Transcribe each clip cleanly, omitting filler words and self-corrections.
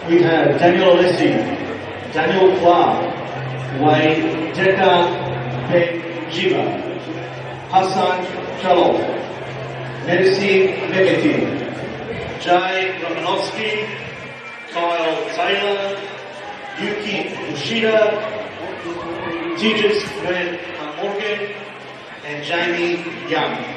We have Daniel Alessi, Daniel Clark, Wayne Deka Jiva, Hassan Shalom, Medicine Mehmeti, Jay Romanovsky, Kyle Taylor, Yuki Yoshida, Tejas Gwen Morgan, and Jamie Young.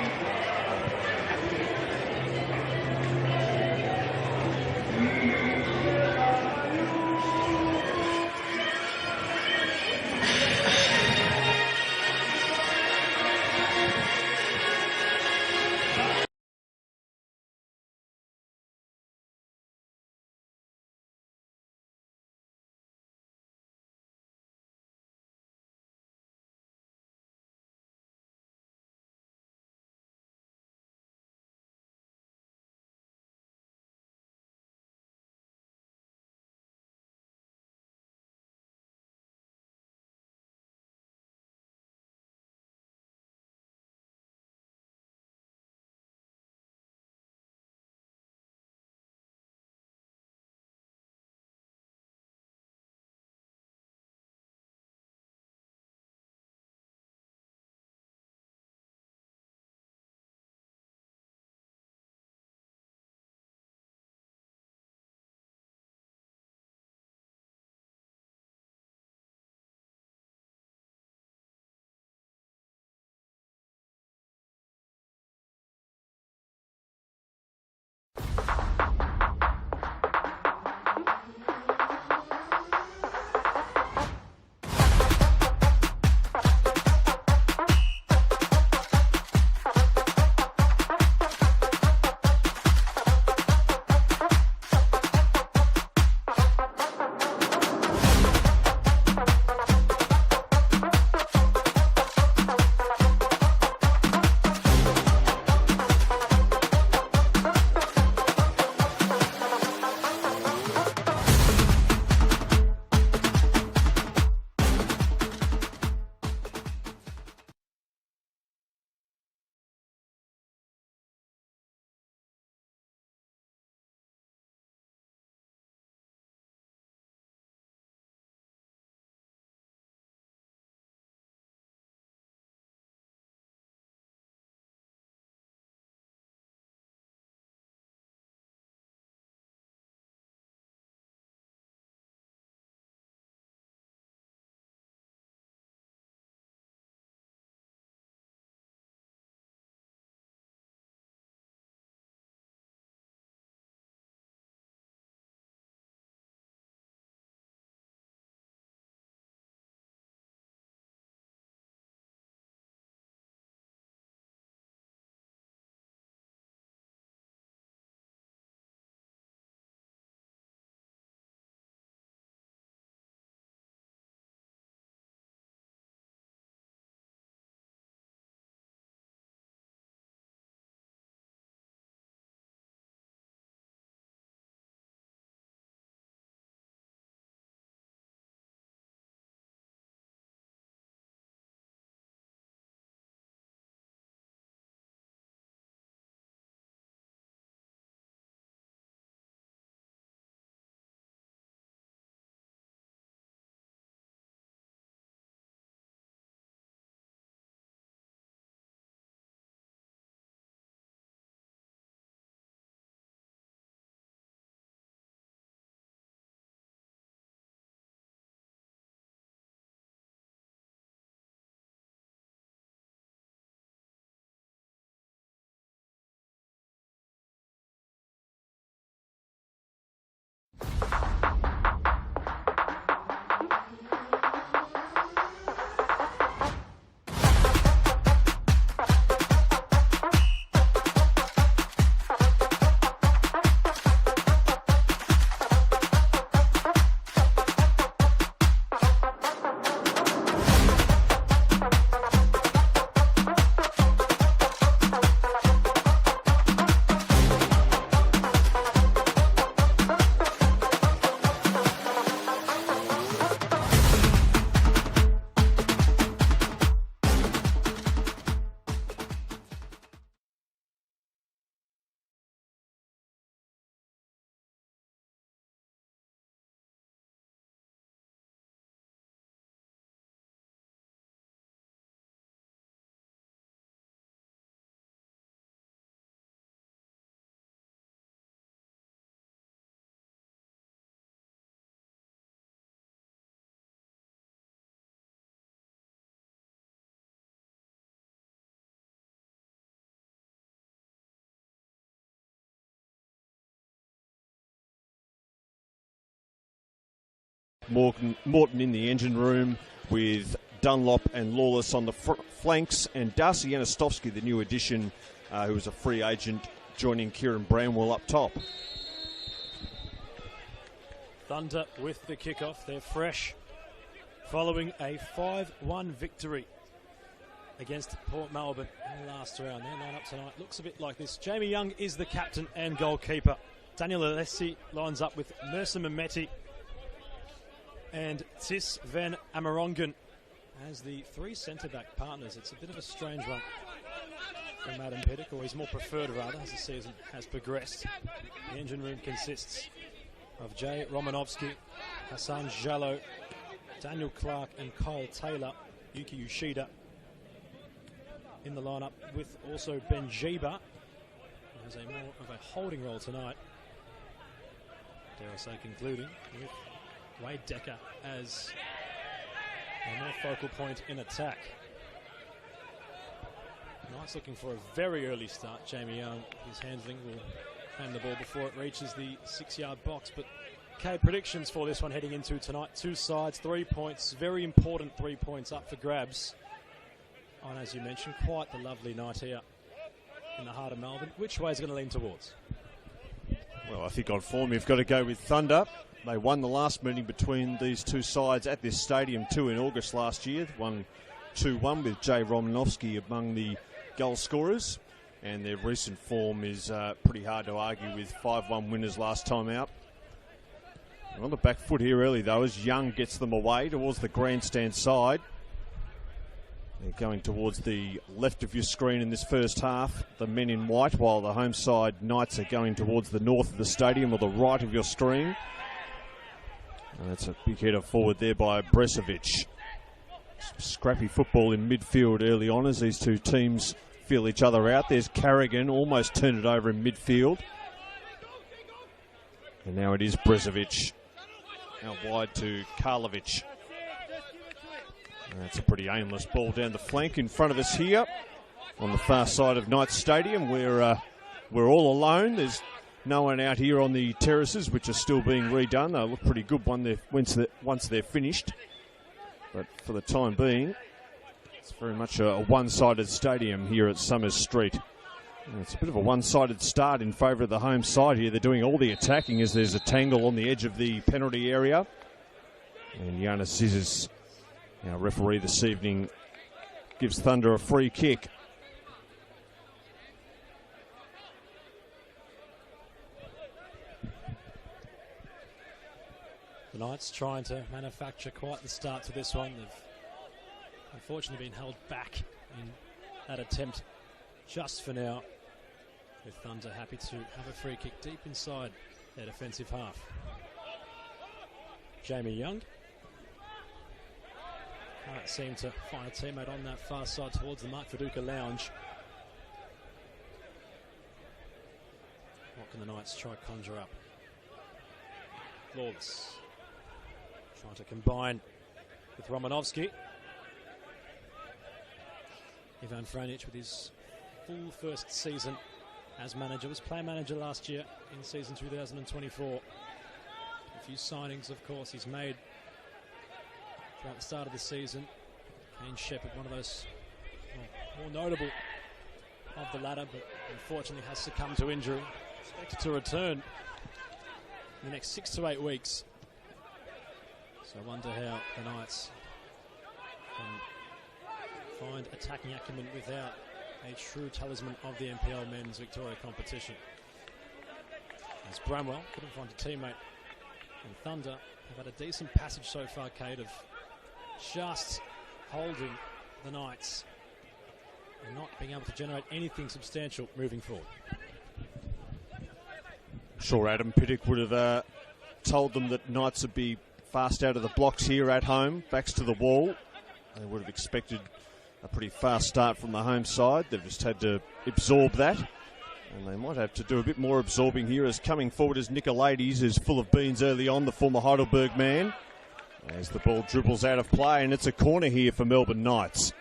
Morton in the engine room, with Dunlop and Lawless on the flanks, and Darcy Anastovsky, the new addition, who was a free agent, joining Kieran Bramwell up top. Thunder with the kickoff. They're fresh following a 5-1 victory against Port Melbourne in the last round. Their line-up tonight looks a bit like this. Jamie Young is the captain and goalkeeper. Daniel Alessi lines up with Mercer Mehmeti and Tis Van Amerongen as the three centre-back partners. It's a bit of a strange one from Adam Pettick, or he's more preferred rather, as the season has progressed. The engine room consists of Jay Romanovsky, Hassan Jallo, Daniel Clark and Kyle Taylor. Yuki Yoshida in the lineup, with also Ben Jiba, who has a more of a holding role tonight. Dare I say concluding with Wade Decker as a more focal point in attack. Knights looking for a very early start. Jamie Young, his handling will aim the ball before it reaches the 6-yard box. But Kay, predictions for this one heading into tonight. Two sides, 3 points, very important 3 points up for grabs. And as you mentioned, quite the lovely night here in the heart of Melbourne. Which way is it going to lean towards? Well, I think on form you've got to go with Thunder. They won the last meeting between these two sides at this stadium too in August last year. Won 2-1 with Jay Romanovsky among the goal scorers. And their recent form is pretty hard to argue with. 5-1 winners last time out. They're on the back foot here early though, as Young gets them away towards the grandstand side. They're going towards the left of your screen in this first half, the men in white, while the home side Knights are going towards the north of the stadium, or the right of your screen. And that's a big header forward there by Brezovic. Scrappy football in midfield early on as these two teams feel each other out. There's Carrigan, almost turned it over in midfield. And now it is Brezovic. Out wide to Karlovic. That's a pretty aimless ball down the flank in front of us here on the far side of Knights Stadium. We're all alone. There's no one out here on the terraces, which are still being redone. They look pretty good once they're finished. But for the time being, it's very much a one-sided stadium here at Summers Street. And it's a bit of a one-sided start in favour of the home side here. They're doing all the attacking as there's a tangle on the edge of the penalty area. And Giannis Zizis, our referee this evening, gives Thunder a free kick. The Knights trying to manufacture quite the start to this one. They've unfortunately been held back in that attempt just for now, with Thunder happy to have a free kick deep inside their defensive half. Jamie Young can't seem to find a teammate on that far side towards the Mark Viduka lounge. What can the Knights try to conjure up? Lawless trying to combine with Romanovsky. Ivan Franic with his full first season as manager, was player manager last year in season 2024. A few signings, of course, he's made throughout the start of the season. Kane Shepherd, one of those more notable of the latter, but unfortunately has succumbed to injury. Expected to return in the next 6 to 8 weeks. So I wonder how the Knights can find attacking acumen without a true talisman of the NPL men's Victoria competition. As Bramwell couldn't find a teammate, and Thunder have had a decent passage so far, Kate, of just holding the Knights and not being able to generate anything substantial moving forward. Sure, Adam Pittock would have told them that Knights would be fast out of the blocks here at home, backs to the wall. They would have expected a pretty fast start from the home side. They've just had to absorb that. And they might have to do a bit more absorbing here, as coming forward is Nicolaides, who's full of beans early on, the former Heidelberg man. As the ball dribbles out of play, and it's a corner here for Melbourne Knights.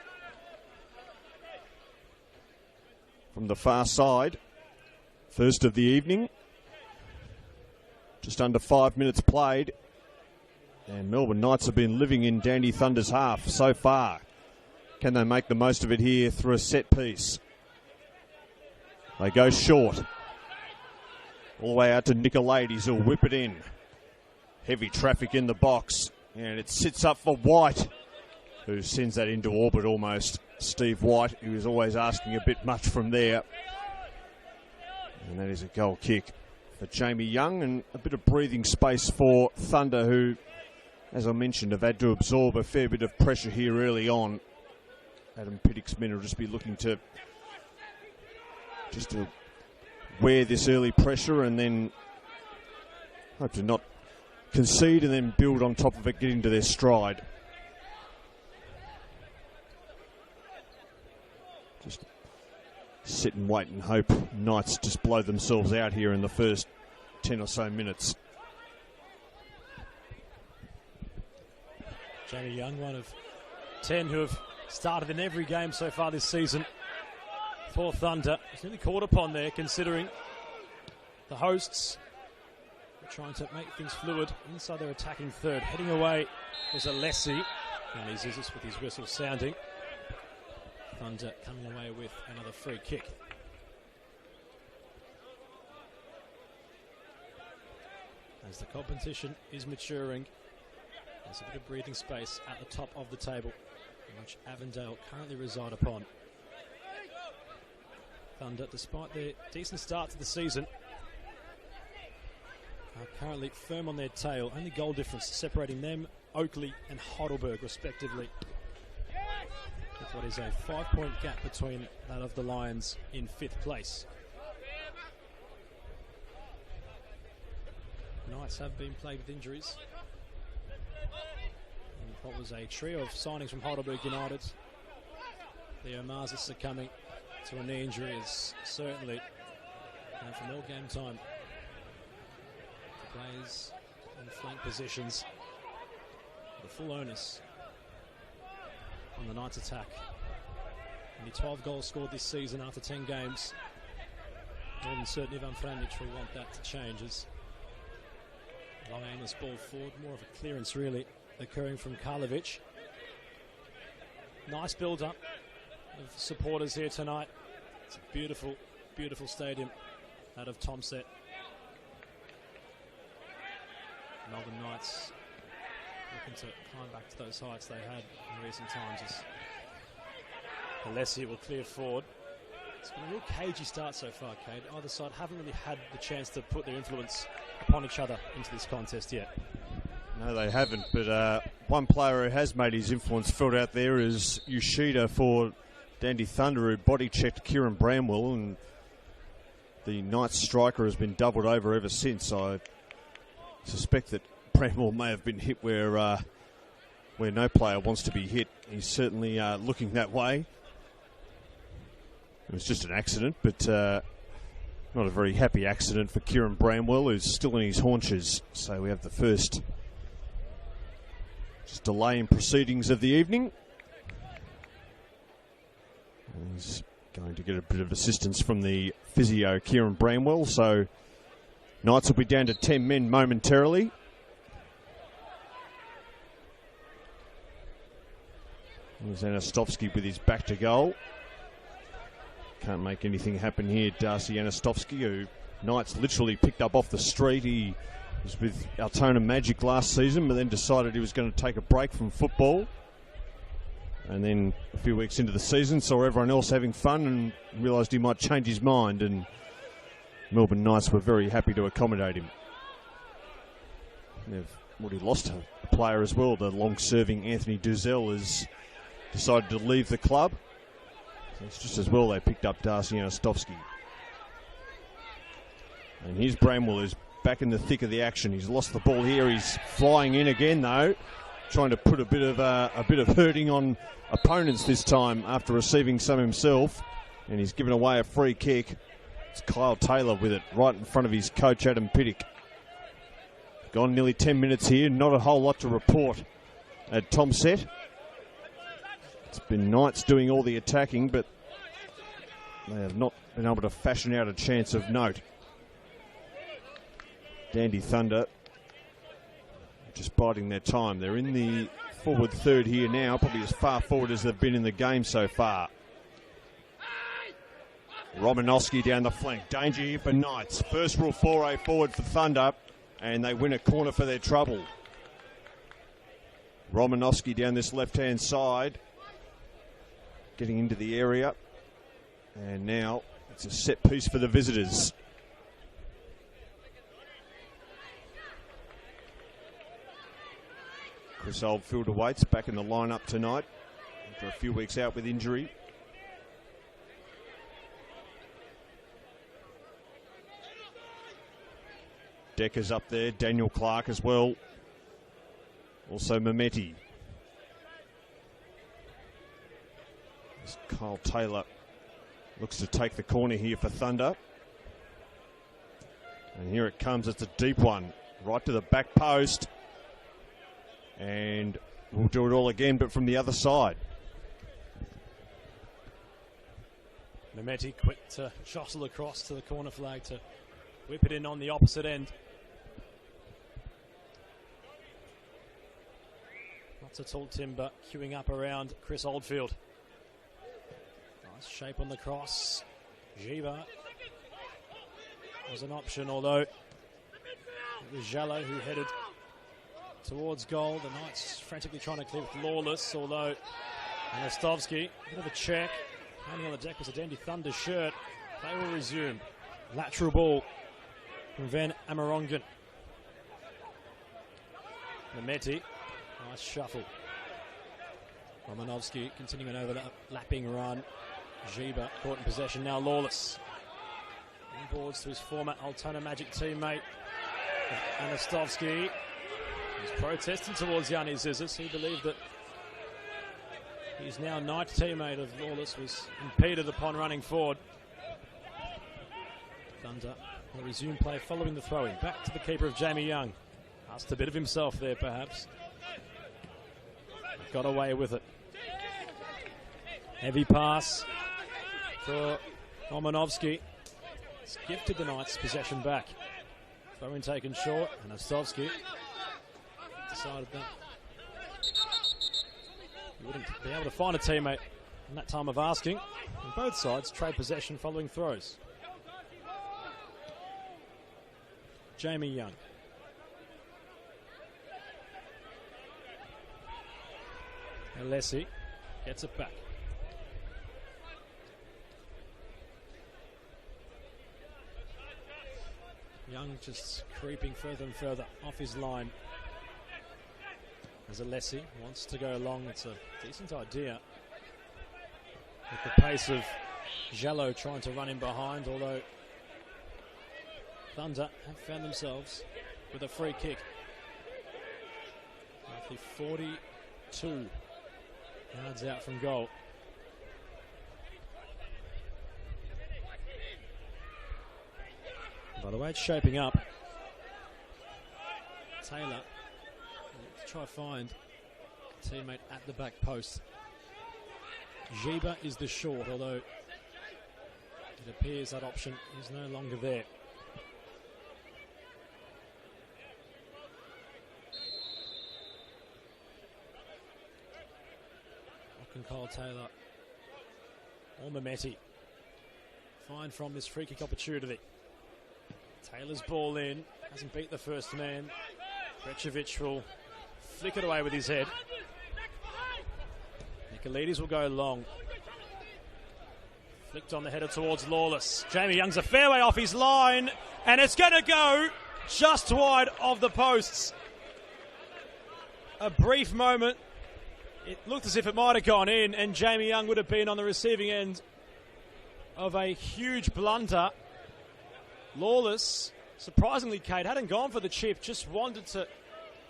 From the far side, first of the evening. Just under 5 minutes played And Melbourne Knights have been living in Dandy Thunder's half so far. Can they make the most of it here through a set piece? They go short. All the way out to Nicolaides, who'll whip it in. Heavy traffic in the box. And it sits up for White, who sends that into orbit almost. Steve White, who is always asking a bit much from there. And that is a goal kick for Jamie Young, and a bit of breathing space for Thunder, who, as I mentioned, have had to absorb a fair bit of pressure here early on. Adam Piddick's men will just be looking to wear this early pressure and then hope to not concede and then build on top of it, get into their stride. Just sit and wait and hope Knights just blow themselves out here in the first 10 or so minutes. Jamie Young, one of 10 who have started in every game so far this season for Thunder. He's nearly caught upon there, considering the hosts are trying to make things fluid inside their attacking third. Heading away was Alessi, and he's this with his whistle sounding. Thunder coming away with another free kick. As the competition is maturing, there's a bit of breathing space at the top of the table, which Avondale currently reside upon. Thunder, despite their decent start to the season, are currently firm on their tail. Only goal difference separating them, Oakley and Heidelberg respectively, with what is a 5-point gap between that of the Lions in 5th place. Knights have been plagued with injuries. And what was a trio of signings from Heidelberg United, Leo Marza succumbing to a knee injury is certainly for more game time. The players in flank positions, the full onus on the Knights attack. Only 12 goals scored this season after 10 games. More than certainly Ivan Franic will want that to change, as long aimless ball forward, more of a clearance really occurring from Karlovic. Nice build-up of supporters here tonight. It's a beautiful, beautiful stadium out of Tomset. Melbourne Knights looking to climb back to those heights they had in recent times, as Alessi will clear forward. It's been a real cagey start so far, Cade. Either side haven't really had the chance to put their influence upon each other into this contest yet. No, they haven't, but one player who has made his influence felt out there is Yoshida for Dandy Thunder, who body-checked Kieran Bramwell, and the Knights striker has been doubled over ever since. I suspect that Bramwell may have been hit where no player wants to be hit. He's certainly looking that way. It was just an accident, but not a very happy accident for Kieran Bramwell, who's still in his haunches. So we have the first just delay in proceedings of the evening. And he's going to get a bit of assistance from the physio, Kieran Bramwell. So Knights will be down to 10 men momentarily. There's Anastovsky with his back to goal. Can't make anything happen here. Darcy Anastovsky, who Knights literally picked up off the street. He was with Altona Magic last season, but then decided he was going to take a break from football. And then a few weeks into the season, saw everyone else having fun and realised he might change his mind. And Melbourne Knights were very happy to accommodate him. They've already lost a player as well. The long-serving Anthony Duzel has decided to leave the club. So it's just as well they picked up Darcy Anastovsky. And here's Bramwell, who's back in the thick of the action. He's lost the ball here. He's flying in again, though, trying to put a bit of hurting on opponents this time after receiving some himself. And he's given away a free kick. It's Kyle Taylor with it right in front of his coach, Adam Piddick. Gone nearly 10 minutes here. Not a whole lot to report at Tomset. It's been Knights doing all the attacking, but they have not been able to fashion out a chance of note. Dandy Thunder just biding their time. They're in the forward third here now, probably as far forward as they've been in the game so far. Romanowski down the flank. Danger here for Knights. First rule foray forward for Thunder, and they win a corner for their trouble. Romanowski down this left-hand side, getting into the area. And now it's a set piece for the visitors. Chris Oldfield awaits, back in the lineup tonight after a few weeks out with injury. Decker's up there, Daniel Clark as well. Also Mehmeti. As Kyle Taylor looks to take the corner here for Thunder. And here it comes, it's a deep one. Right to the back post. And we'll do it all again, but from the other side. Mehmeti quick to jostle across to the corner flag to whip it in on the opposite end. Lots of tall timber queuing up around Chris Oldfield. Nice shape on the cross. Jiva was an option, although it was Jallo who headed towards goal. The Knights frantically trying to clear with Lawless, although Anastovsky, bit of a check. Hanging on the deck was a Dandy Thunder shirt. They will resume. Lateral ball from Van Amerongen. Mehmeti, nice shuffle. Romanovsky continuing over that lapping run. Jiba caught in possession, now Lawless. Inboards to his former Altona Magic teammate, Anastovsky. He's protesting towards Yanni Zizis. He believed that his now Knight teammate of Lawless was impeded upon running forward. Thunder will resume play following the throw-in. Back to the keeper of Jamie Young. Asked a bit of himself there, perhaps. Got away with it. Heavy pass for Romanovsky. It's gifted the Knights possession back. Throw-in taken short, and Astovsky decided that he wouldn't be able to find a teammate in that time of asking. And both sides trade possession following throws. Jamie Young. Alessi gets it back. Young just creeping further and further off his line. As Alessi wants to go long, it's a decent idea. With the pace of Jallo trying to run in behind, although Thunder have found themselves with a free kick. Roughly 42 yards out from goal. By the way, it's shaping up. Taylor will try to find a teammate at the back post. Jiba is the short, although it appears that option is no longer there. Kyle Taylor or Mehmeti find from this free kick opportunity. Taylor's ball in, hasn't beat the first man. Brecevic will flick it away with his head. Nicolaides will go long. Flicked on the header towards Lawless. Jamie Young's a fair way off his line, and it's going to go just wide of the posts. A brief moment. It looked as if it might have gone in, and Jamie Young would have been on the receiving end of a huge blunder. Lawless, surprisingly, Kate, hadn't gone for the chip, just wanted to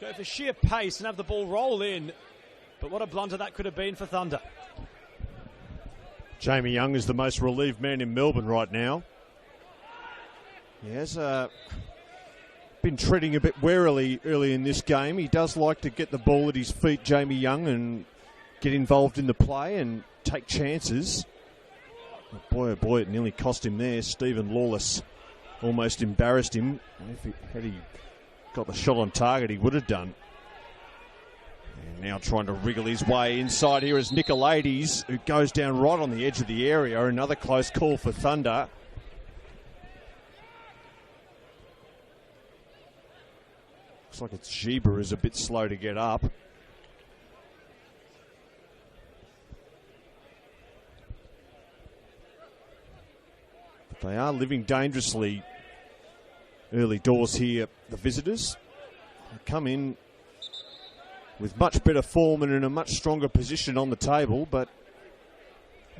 go for sheer pace and have the ball roll in. But what a blunder that could have been for Thunder. Jamie Young is the most relieved man in Melbourne right now. He has been treading a bit warily early in this game. He does like to get the ball at his feet, Jamie Young, and get involved in the play and take chances. Oh boy, it nearly cost him there. Stephen Lawless almost embarrassed him. Had he got the shot on target, he would have done. Now trying to wriggle his way inside here is Nicolaides, who goes down right on the edge of the area. Another close call for Thunder. Looks like it's Giba is a bit slow to get up. But they are living dangerously early doors here, the visitors. They come in with much better form and in a much stronger position on the table, but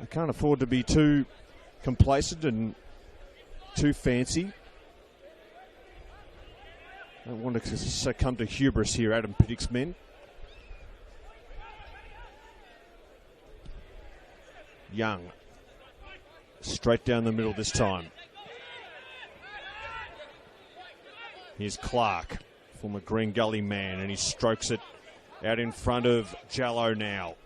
they can't afford to be too complacent and too fancy. Don't want to succumb to hubris here, Adam Piddick's men. Young, straight down the middle this time. Here's Clark, former Green Gully man, and he strokes it out in front of Jallo now.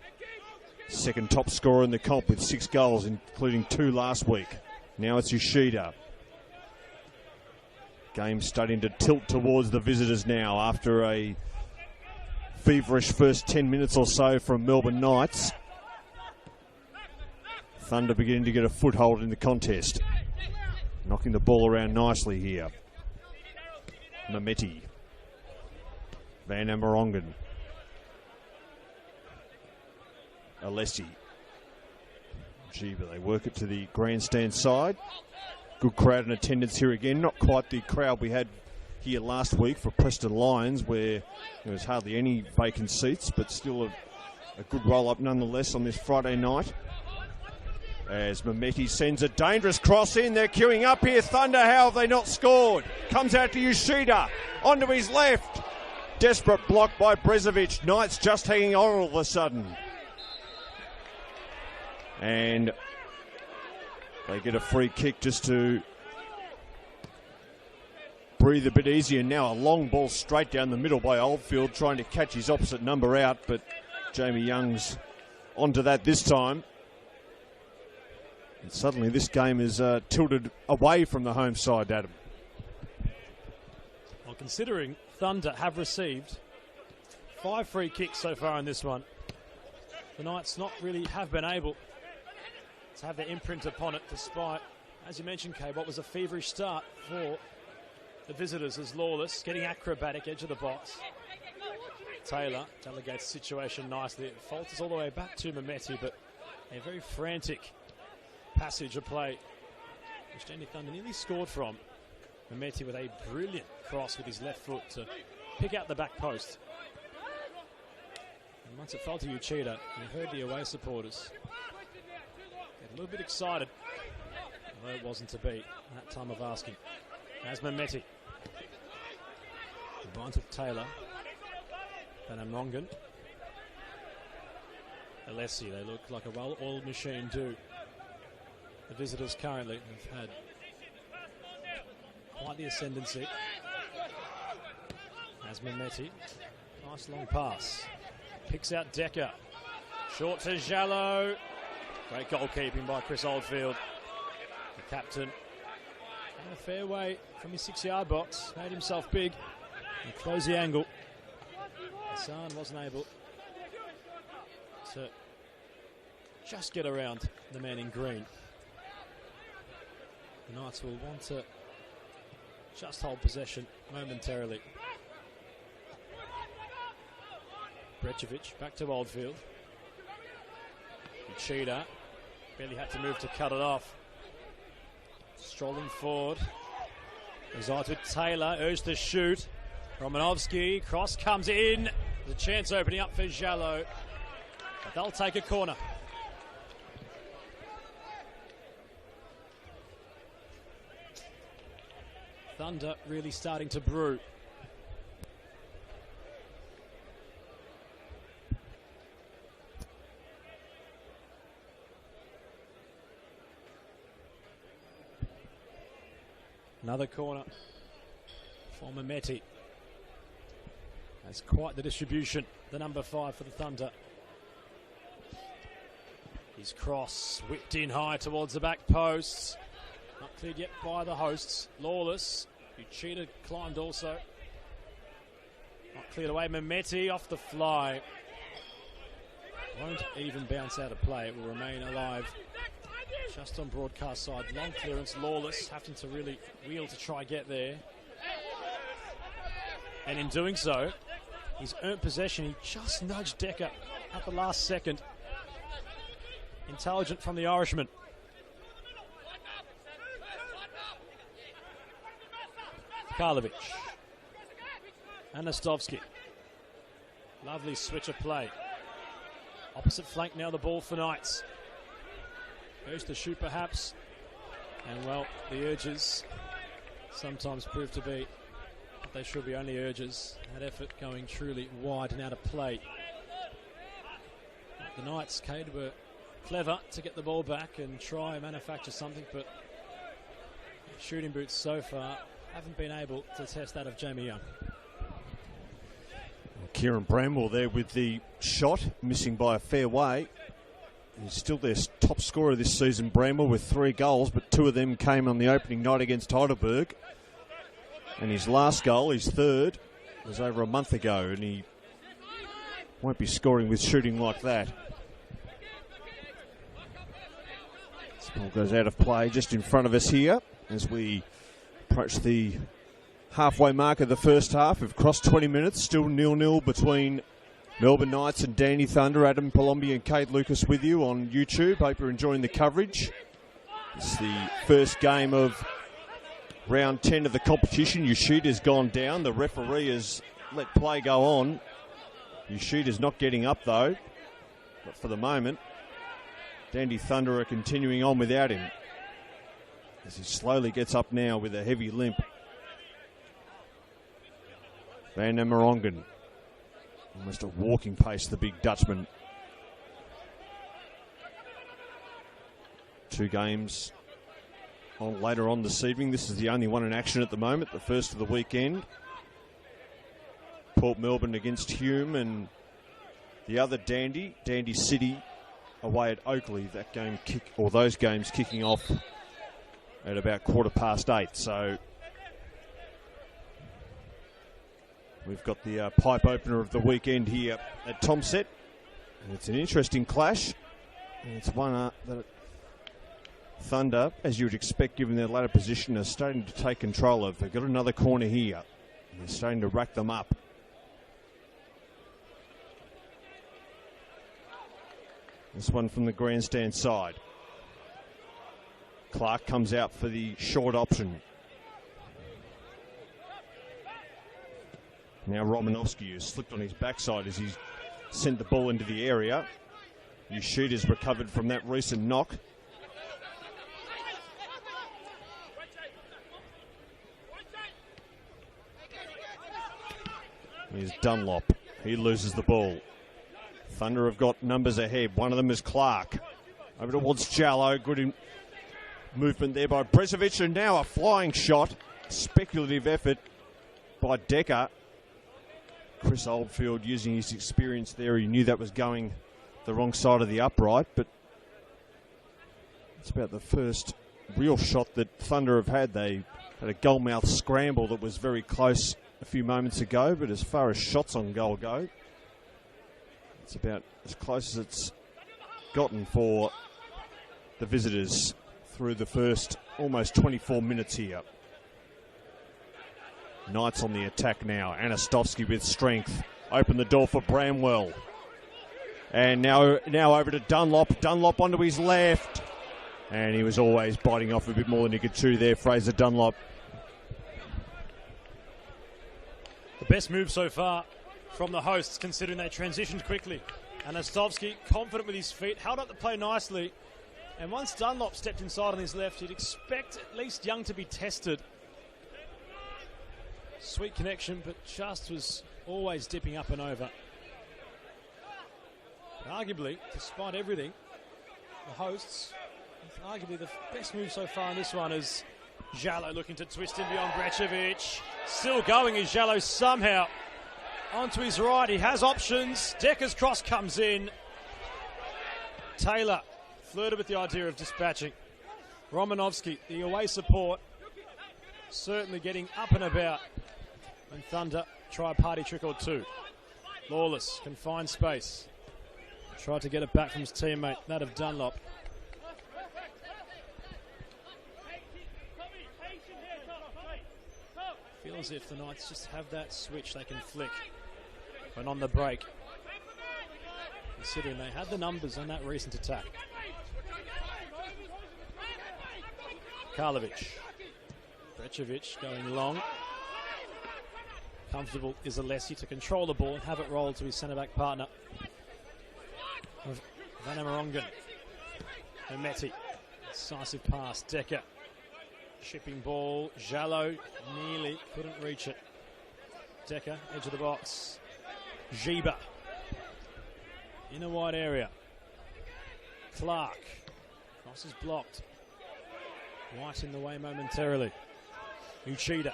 Second top scorer in the comp with 6 goals, including 2 last week. Now it's Yoshida. Game starting to tilt towards the visitors now after a feverish first 10 minutes or so from Melbourne Knights. Thunder beginning to get a foothold in the contest. Knocking the ball around nicely here. Mameti. Van Amerongen. Alessi. Giba, they work it to the grandstand side. Good crowd in attendance here again. Not quite the crowd we had here last week for Preston Lions, where there was hardly any vacant seats, but still a good roll-up nonetheless on this Friday night. As Mameti sends a dangerous cross in. They're queuing up here. Thunder, how have they not scored? Comes out to Yoshida. Onto his left. Desperate block by Brezovic. Knights just hanging on all of a sudden. And they get a free kick just to breathe a bit easier. Now a long ball straight down the middle by Oldfield, trying to catch his opposite number out, but Jamie Young's onto that this time. And suddenly this game is tilted away from the home side, Adam. Well, considering Thunder have received 5 free kicks so far in this one, the Knights not really have been able to have their imprint upon it, despite, as you mentioned, Kay, what was a feverish start for the visitors as Lawless getting acrobatic edge of the box. Taylor delegates the situation nicely. It falters all the way back to Mameti, but a very frantic passage of play, which Dandenong Thunder nearly scored from. Mameti with a brilliant cross with his left foot to pick out the back post. And once it fell to Uchida, you heard the away supporters get a little bit excited, although it wasn't to be at that time of asking. As Mameti combines with Taylor, Van Amerongen, Alessi, they look like a well-oiled machine do. The visitors currently have had quite the ascendancy. As Mameti, nice long pass, picks out Decker, short to Jallo. Great goalkeeping by Chris Oldfield, the captain. And a fair way from his 6-yard box, made himself big and closed the angle. Hassan wasn't able to just get around the man in green. The Knights will want to just hold possession momentarily. Brezovic back to Oldfield. Uchida barely had to move to cut it off. Strolling forward. Goes on to Taylor, urged to shoot. Romanovsky, cross comes in. There's a chance opening up for Jallo, but they'll take a corner. Thunder really starting to brew. Another corner for Mameti. That's quite the distribution, the number 5 for the Thunder. His cross whipped in high towards the back posts. Not cleared yet by the hosts. Lawless, who cheated, climbed also. Not cleared away. Mameti off the fly. Won't even bounce out of play. It will remain alive just on broadcast side. Long clearance, Lawless having to really wheel to try get there. And in doing so, he's earned possession. He just nudged Decker at the last second. Intelligent from the Irishman. Karlovic. Anastovsky. Lovely switch of play. Opposite flank now, the ball for Knights. Goes to shoot perhaps. And well, the urges sometimes prove to be what they should be, only urges. That effort going truly wide and out of play. The Knights, Cade, were clever to get the ball back and try and manufacture something, but shooting boots so far haven't been able to test that of Jamie Young. Kieran Bramwell there with the shot, missing by a fair way. He's still their top scorer this season, Bramwell, with 3 goals, but 2 of them came on the opening night against Heidelberg. And his last goal, his third, was over a month ago, and he won't be scoring with shooting like that. This ball goes out of play just in front of us here as we approach the halfway mark of the first half. We've crossed 20 minutes, still 0-0 between Melbourne Knights and Danny Thunder. Adam Palombi and Kate Lucas with you on YouTube. Hope you're enjoying the coverage. It's the first game of round 10 of the competition. Yoshida's gone down. The referee has let play go on. Yoshida's not getting up though. But for the moment, Dandy Thunder are continuing on without him, as he slowly gets up now with a heavy limp. Van der Merongen, almost at walking pace, the big Dutchman. 2 games on later on this evening. This is the only one in action at the moment, the first of the weekend. Port Melbourne against Hume, and the other Dandy City away at Oakley. That game those games kicking off at about 8:15. So we've got the pipe opener of the weekend here at Tomset. And it's an interesting clash. And it's one that Thunder, as you would expect given their latter position, are starting to take control of. They've got another corner here. They're starting to rack them up. This one from the grandstand side. Clark comes out for the short option. Now Romanovsky has slipped on his backside as he's sent the ball into the area. Yoshida's recovered from that recent knock. Here's Dunlop. He loses the ball. Thunder have got numbers ahead. One of them is Clark. Over towards Jallo. Good movement there by Brezovic. And now a flying shot. Speculative effort by Decker. Chris Oldfield using his experience there. He knew that was going the wrong side of the upright. But it's about the first real shot that Thunder have had. They had a goalmouth scramble that was very close a few moments ago. But as far as shots on goal go, it's about as close as it's gotten for the visitors through the first almost 24 minutes here. Knights on the attack now. Anastovsky with strength. Open the door for Bramwell. And now over to Dunlop. Dunlop onto his left. And he was always biting off a bit more than he could chew there, Fraser Dunlop. The best move so far from the hosts, considering they transitioned quickly. Anastovsky, confident with his feet, held up the play nicely. And once Dunlop stepped inside on his left, you'd expect at least Young to be tested. Sweet connection, but just was always dipping up and over. But arguably, despite everything, the hosts, arguably the best move so far in this one is Jallo looking to twist in beyond Brezovic. Still going is Jallo somehow onto his right. He has options. Decker's cross comes in. Taylor flirted with the idea of dispatching. Romanovsky, the away support, certainly getting up and about. And Thunder try a party trick or two. Lawless can find space. Tried to get it back from his teammate, that of Dunlop. Feels as if the Knights just have that switch they can flick when on the break, considering they had the numbers on that recent attack. Karlovic. Brecevic going long. Comfortable is Alessi to control the ball and have it roll to his centre-back partner. Van Amerongen. Hermeti. Decisive pass. Decker. Shipping ball. Jallo nearly couldn't reach it. Decker, edge of the box. Giba. In a wide area. Clark. Cross is blocked. White in the way momentarily. Uchida.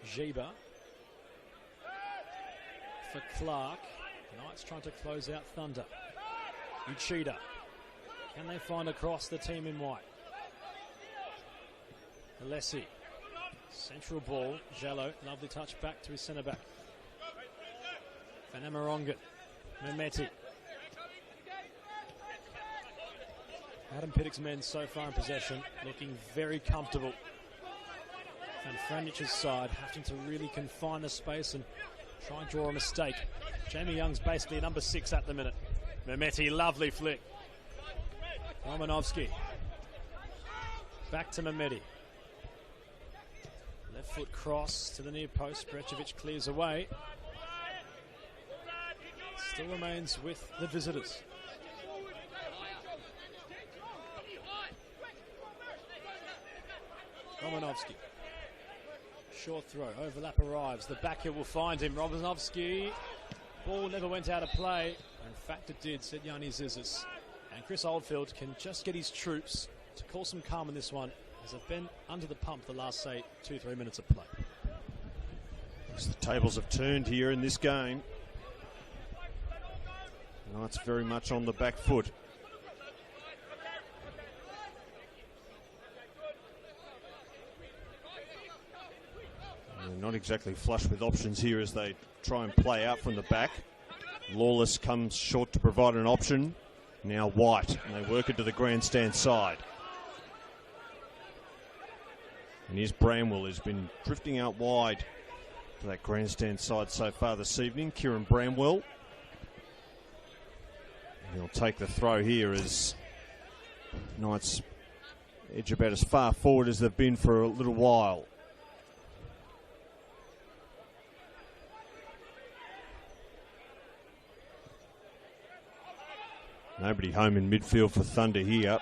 Giba. For Clark. Knights trying to close out Thunder. Uchida. Can they find across the team in white? Alessi. Central ball. Jallo. Lovely touch back to his centre-back. Van Amerongen. Mehmeti. Adam Pittock's men so far in possession looking very comfortable. And Franic's side having to really confine the space and try and draw a mistake. Jamie Young's basically number 6 at the minute. Mehmeti, lovely flick. Romanovsky. Back to Mehmeti. Left foot cross to the near post. Brecevic clears away. Still remains with the visitors. Romanovsky. Short throw. Overlap arrives. The back heel will find him. Romanovsky. Ball never went out of play. In fact, it did, said Yanni Zizis. And Chris Oldfield can just get his troops to call some calm in this one, as they've been under the pump the last, say, 2-3 minutes of play. As the tables have turned here in this game. Knights very much on the back foot. And not exactly flush with options here as they try and play out from the back. Lawless comes short to provide an option. Now White, and they work it to the grandstand side. And here's Bramwell, who's been drifting out wide to that grandstand side so far this evening. Kieran Bramwell. And he'll take the throw here as Knights edge about as far forward as they've been for a little while. Nobody home in midfield for Thunder here.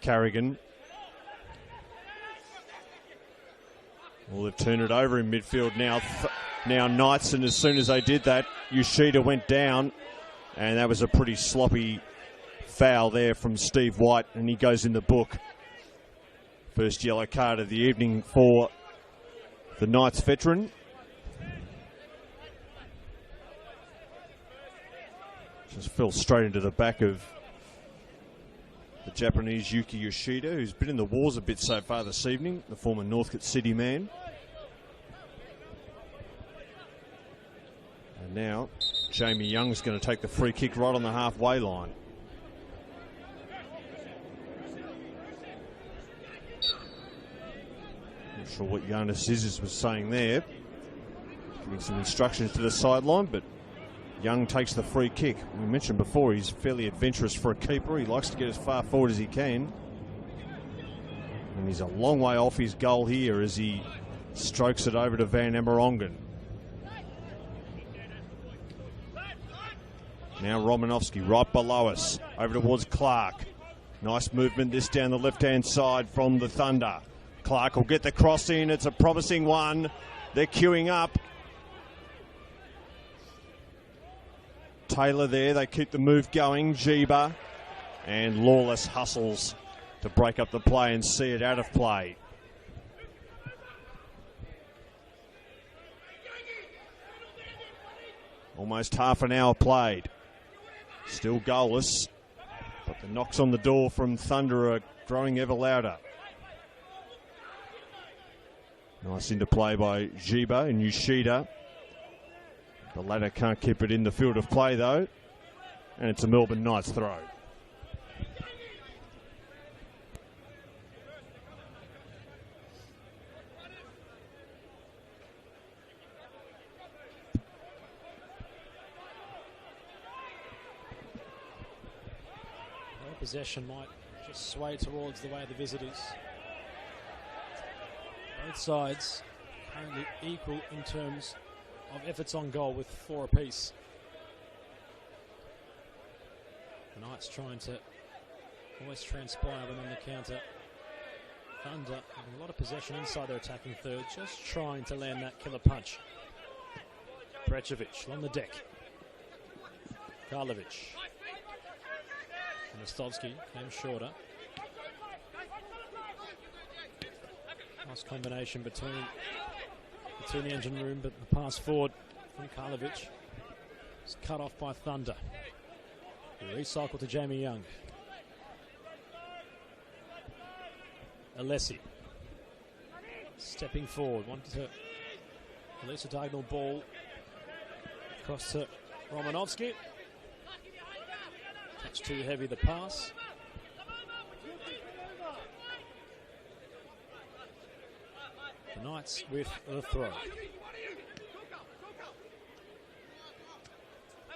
Carrigan. Well, they've turned it over in midfield now. Now Knights, and as soon as they did that, Yoshida went down, and that was a pretty sloppy foul there from Steve White, and he goes in the book. First yellow card of the evening for the Knights veteran. Just fell straight into the back of the Japanese Yuki Yoshida, who's been in the wars a bit so far this evening, the former Northcote City man. And now Jamie Young's going to take the free kick right on the halfway line. Not sure what Jonas Zizis was saying there. Giving some instructions to the sideline, but Young takes the free kick. We mentioned before he's fairly adventurous for a keeper. He likes to get as far forward as he can. And he's a long way off his goal here as he strokes it over to Van Amerongen. Now Romanovsky right below us. Over towards Clark. Nice movement this down the left-hand side from the Thunder. Clark will get the cross in. It's a promising one. They're queuing up. Taylor there, they keep the move going. Giba and Lawless hustles to break up the play and see it out of play. Almost half an hour played. Still goalless, but the knocks on the door from Thunder are growing ever louder. Nice interplay by Giba and Yoshida. The latter can't keep it in the field of play though, and it's a Melbourne Knights throw. Possession might just sway towards the way of the visitors. Both sides currently equal in terms of efforts on goal with 4 apiece. The Knights trying to always transpire when on the counter. Thunder having a lot of possession inside their attacking third, just trying to land that killer punch. Brecevic on the deck. Karlovic. Mostovski came shorter. Nice combination between the engine room, but the pass forward from Karlovic is cut off by Thunder. The recycle to Jamie Young. Alessi stepping forward, wanted to release a diagonal ball across to Romanovsky. Touch too heavy, the pass. The Knights with the throw.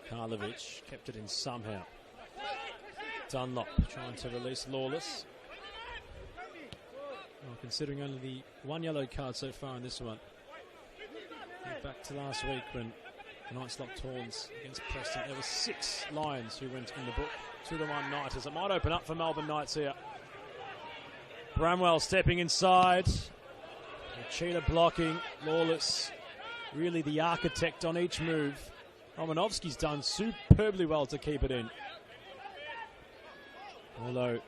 Karlovic kept it in somehow. Dunlop trying to release Lawless. Well, considering only the 1 yellow card so far in this one. Back to last week when the Knights locked horns against Preston. There were 6 Lions who went in the book. 2-1 Knights. It might open up for Melbourne Knights here. Bramwell stepping inside. Cheetah blocking. Lawless really the architect on each move. Romanovsky's done superbly well to keep it in. Although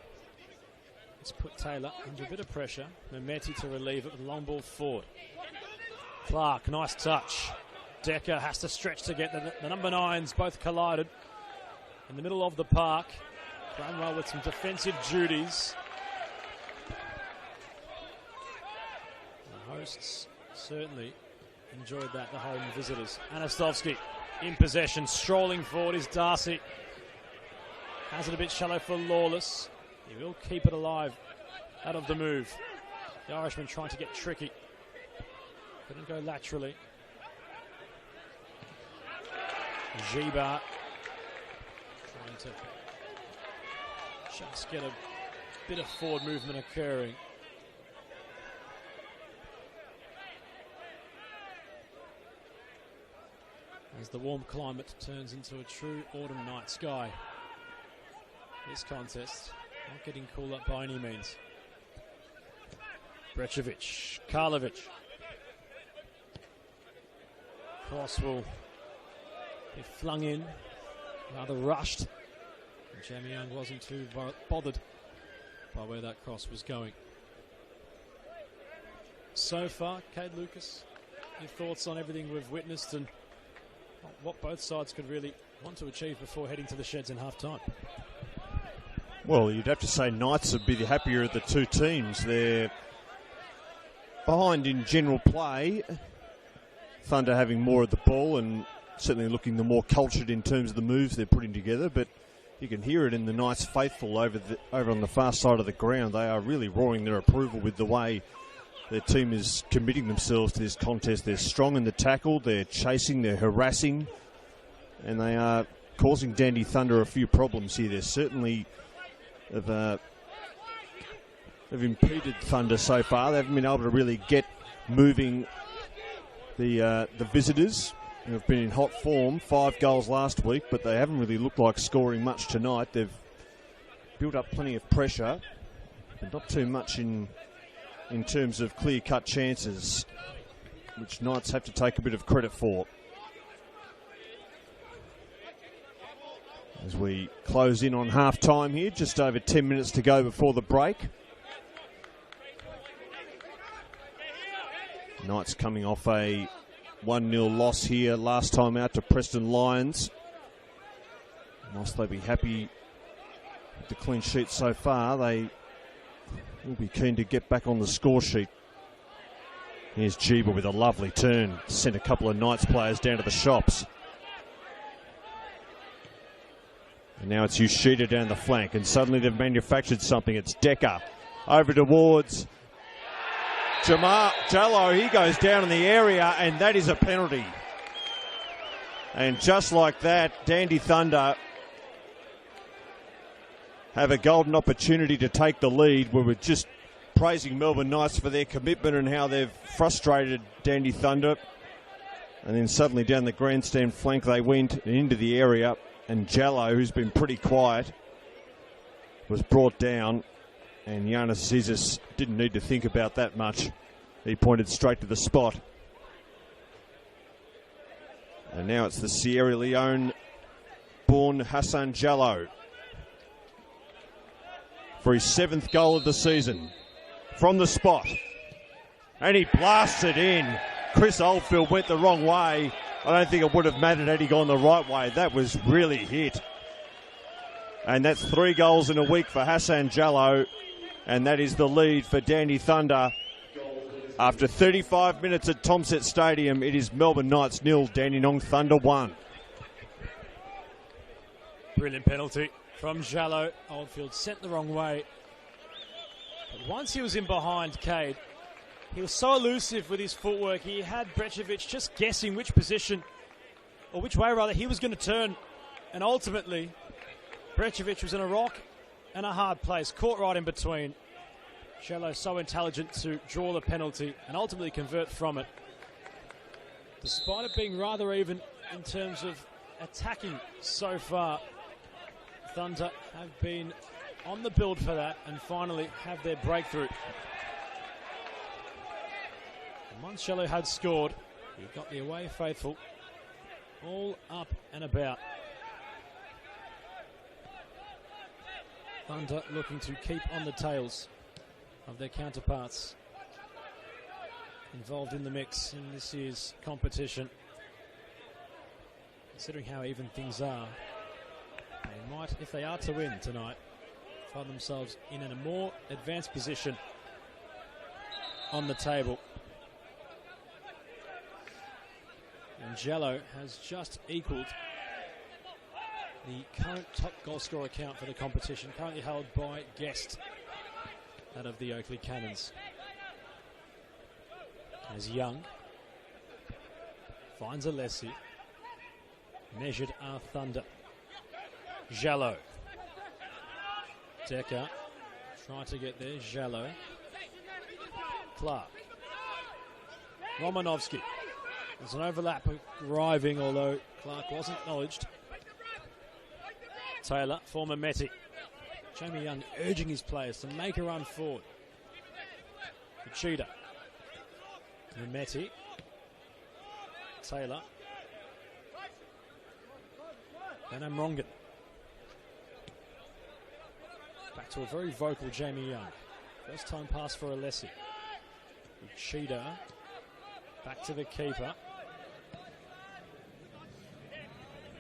it's put Taylor under a bit of pressure. Mehmeti to relieve it with a long ball forward. Clark, nice touch. Decker has to stretch to get the number 9s both collided in the middle of the park. Bramwell with some defensive duties. The hosts certainly enjoyed that, the home visitors. Anastovsky in possession, strolling forward is Darcy. Has it a bit shallow for Lawless. He will keep it alive out of the move. The Irishman trying to get tricky. Couldn't go laterally. Giba trying to just get a bit of forward movement occurring. As the warm climate turns into a true autumn night sky. This contest not getting cool up by any means. Brecevic, Karlovic. Cross will be flung in, rather rushed. And Jamie Young wasn't too bothered by where that cross was going. So far, Cade Lucas, your thoughts on everything we've witnessed and what both sides could really want to achieve before heading to the sheds in half-time? Well, you'd have to say Knights would be the happier of the two teams. They're behind in general play. Thunder having more of the ball and certainly looking the more cultured in terms of the moves they're putting together, but you can hear it in the Knights faithful over on the far side of the ground. They are really roaring their approval with the way their team is committing themselves to this contest. They're strong in the tackle, they're chasing, they're harassing, and they are causing Dandy Thunder a few problems here. They certainly have impeded Thunder so far. They haven't been able to really get moving the visitors, who have been in hot form. 5 goals last week, but they haven't really looked like scoring much tonight. They've built up plenty of pressure, but not too much in terms of clear-cut chances, which Knights have to take a bit of credit for. As we close in on half-time here, just over 10 minutes to go before the break. Knights coming off a 1-0 loss here last time out to Preston Lions. Whilst they be happy with the clean sheet so far, they will be keen to get back on the score sheet. Here's Giba with a lovely turn. Sent a couple of Knights players down to the shops. And now it's Yoshida down the flank, and suddenly they've manufactured something. It's Decker over towards Jallo. He goes down in the area, and that is a penalty. And just like that, Dandy Thunder have a golden opportunity to take the lead. We were just praising Melbourne Knights for their commitment and how they've frustrated Dandy Thunder. And then suddenly down the grandstand flank they went into the area, and Jallo, who's been pretty quiet, was brought down, and Giannis Zizis didn't need to think about that much. He pointed straight to the spot. And now it's the Sierra Leone-born Hassan Jallo for his 7th goal of the season from the spot. And he blasts it in. Chris Oldfield went the wrong way. I don't think it would have mattered had he gone the right way. That was really hit. And that's 3 goals in a week for Hassan Jallo. And that is the lead for Dandy Thunder. After 35 minutes at Tomset Stadium, it is Melbourne Knights 0, Dandenong Thunder 1. Brilliant penalty from Jallo. Oldfield sent the wrong way. But once he was in behind Cade, he was so elusive with his footwork. He had Brecevic just guessing which position, or which way rather, he was going to turn. And ultimately, Brecevic was in a rock and a hard place, caught right in between. Jallo so intelligent to draw the penalty and ultimately convert from it. Despite it being rather even in terms of attacking so far, Thunder have been on the build for that and finally have their breakthrough. And once Jallo had scored, he got the away faithful all up and about. Thunder looking to keep on the tails of their counterparts involved in the mix in this year's competition. Considering how even things are, they might, if they are to win tonight, find themselves in a more advanced position on the table. And Jallo has just equalled the current top goal scorer count for the competition, currently held by Guest, that of the Oakley Cannons. As Young finds Alessi, measured our Thunder. Jallo. Decker trying to get there. Jallo. Clark. Romanovsky. There's an overlap arriving, although Clark wasn't acknowledged. Taylor for Mehmeti. Jamie Young urging his players to make a run forward. Cheetah. Mehmeti. Taylor. And Amrongan. Back to a very vocal Jamie Young. First time pass for Alessi. Cheetah. Back to the keeper.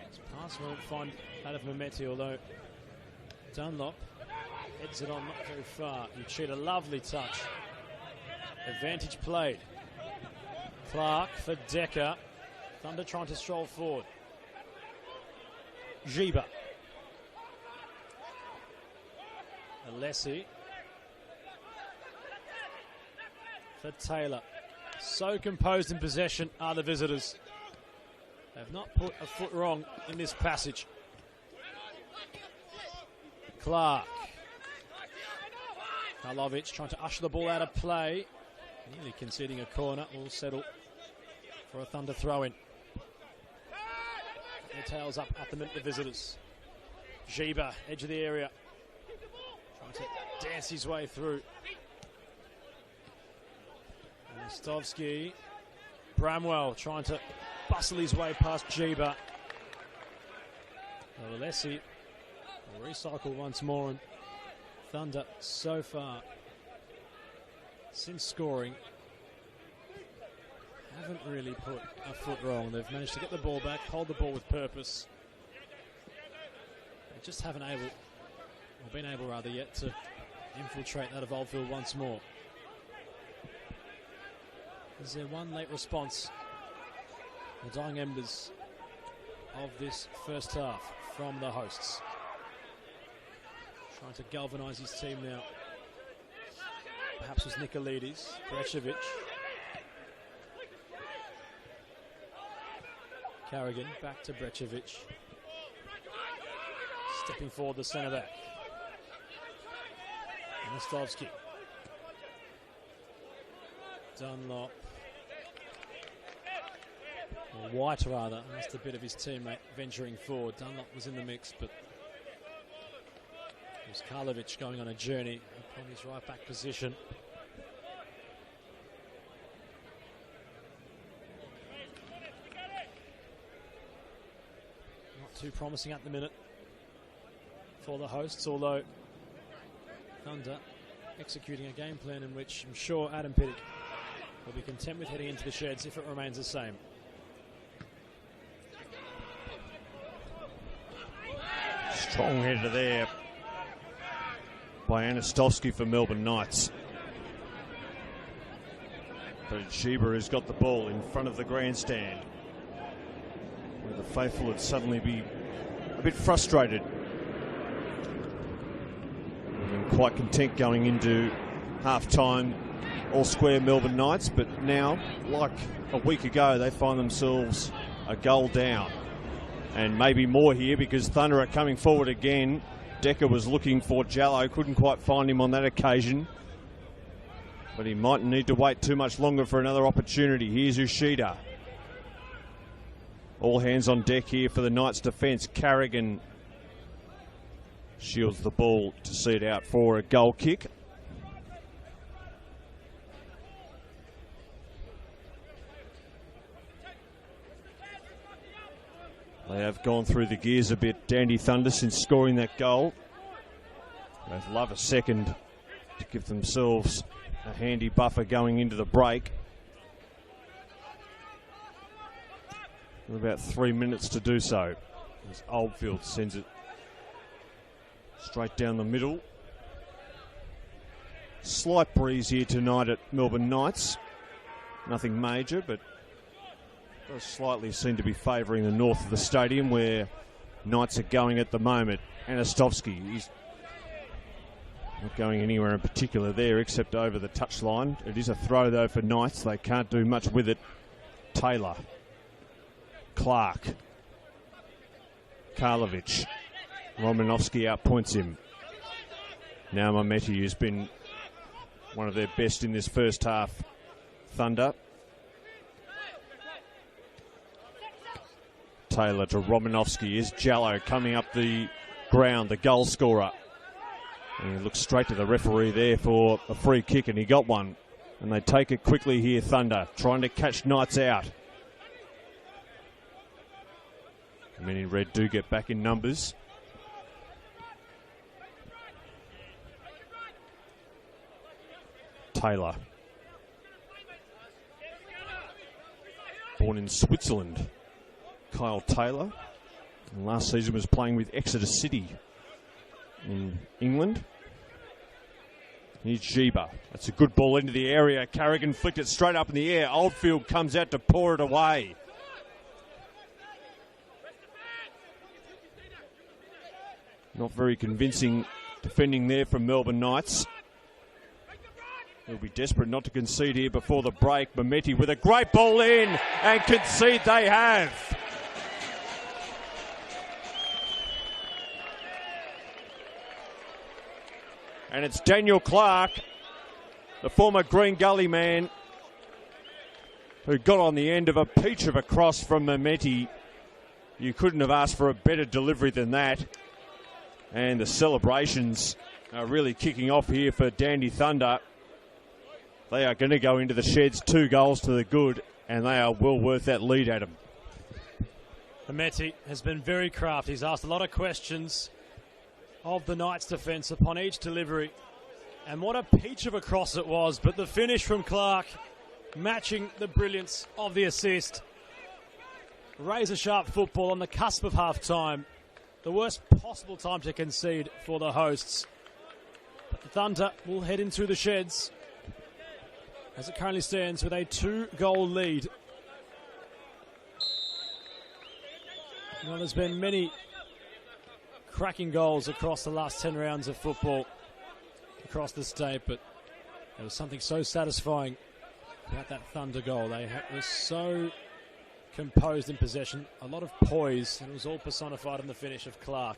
This pass won't find that of Mehmeti, although Dunlop heads it on not very far. Cheetah, lovely touch. Advantage played. Clark for Decker. Thunder trying to stroll forward. Jiba. Alessi. For Taylor. So composed in possession are the visitors. They've not put a foot wrong in this passage. Clark. Karlovic trying to usher the ball out of play. Nearly conceding a corner. Will settle for a Thunder throw-in. Their tails up at the visitors. Jiba, edge of the area. Trying to dance his way through. Stovsky. Bramwell trying to bustle his way past Jiba. Alessi will recycle once more, and Thunder so far since scoring haven't really put a foot wrong. They've managed to get the ball back, hold the ball with purpose. They just haven't been able rather yet to infiltrate that of Oldfield once more. Is there one late response? The dying embers of this first half from the hosts. Trying to galvanise his team now. Perhaps with Nicolidis, Brecevic. Carrigan back to Brecevic. Stepping forward the centre back. Mostovski. Dunlop. Or White rather. Missed a bit of his teammate venturing forward. Dunlop was in the mix, but it was Karlovic going on a journey upon his right back position. Not too promising at the minute for the hosts, although Thunder executing a game plan in which I'm sure Adam Pittock will be content with heading into the sheds if it remains the same. Strong header there by Anastovsky for Melbourne Knights. But Sheba has got the ball in front of the grandstand, where the faithful would suddenly be a bit frustrated. And quite content going into half-time, all square Melbourne Knights, but now, like a week ago, they find themselves a goal down. And maybe more here because Thunder are coming forward again. Decker was looking for Jallo, couldn't quite find him on that occasion. But he mightn't need to wait too much longer for another opportunity. Here's Ushida. All hands on deck here for the Knights' defence. Carrigan shields the ball to see it out for a goal kick. They have gone through the gears a bit, Dandy Thunder, since scoring that goal. They'd love a second to give themselves a handy buffer going into the break. With about 3 minutes to do so. As Oldfield sends it straight down the middle. Slight breeze here tonight at Melbourne Knights. Nothing major, but does slightly seem to be favouring the north of the stadium where Knights are going at the moment. Anastovsky, he's not going anywhere in particular there except over the touchline. It is a throw though for Knights. They can't do much with it. Taylor. Clark. Karlovic. Romanovsky outpoints him. Now Mameti, who's been one of their best in this first half. Thunder. Taylor to Romanovsky. Is Jallo coming up the ground, the goal scorer. And he looks straight to the referee there for a free kick, and he got one. And they take it quickly here, Thunder, trying to catch Knights out. The men in red do get back in numbers. Taylor. Born in Switzerland. Kyle Taylor. And last season was playing with Exeter City in England. Here's Sheba. That's a good ball into the area. Carrigan flicked it straight up in the air. Oldfield comes out to pour it away. Not very convincing defending there from Melbourne Knights. They'll be desperate not to concede here before the break. Mameti with a great ball in, and concede they have. And it's Daniel Clark, the former Green Gully man, who got on the end of a peach of a cross from Mameti. You couldn't have asked for a better delivery than that. And the celebrations are really kicking off here for Dandy Thunder. They are going to go into the sheds, 2 goals to the good, and they are well worth that lead, Adam. Mameti has been very crafty. He's asked a lot of questions of the Knights' defence upon each delivery. And what a peach of a cross it was, but the finish from Clark matching the brilliance of the assist. Razor-sharp football on the cusp of half-time. The worst possible time to concede for the hosts. But the Thunder will head into the sheds as it currently stands with a 2-goal lead. Well, there's been many cracking goals across the last 10 rounds of football across the state, but there was something so satisfying about that Thunder goal. They were so composed in possession, a lot of poise, and it was all personified in the finish of Clark.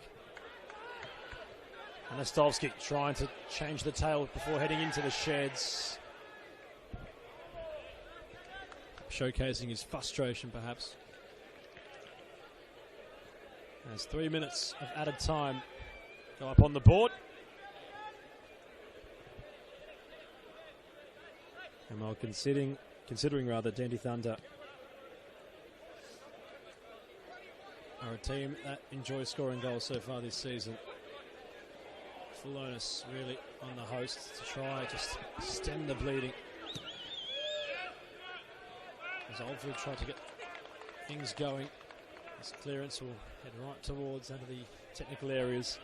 Anastovsky trying to change the tail before heading into the sheds, showcasing his frustration perhaps. As 3 minutes of added time go up on the board. And while considering Dandy Thunder are a team that enjoys scoring goals so far this season. Full onus really on the hosts to try just stem the bleeding. As Oldfield try to get things going, this clearance will head right towards under the technical areas.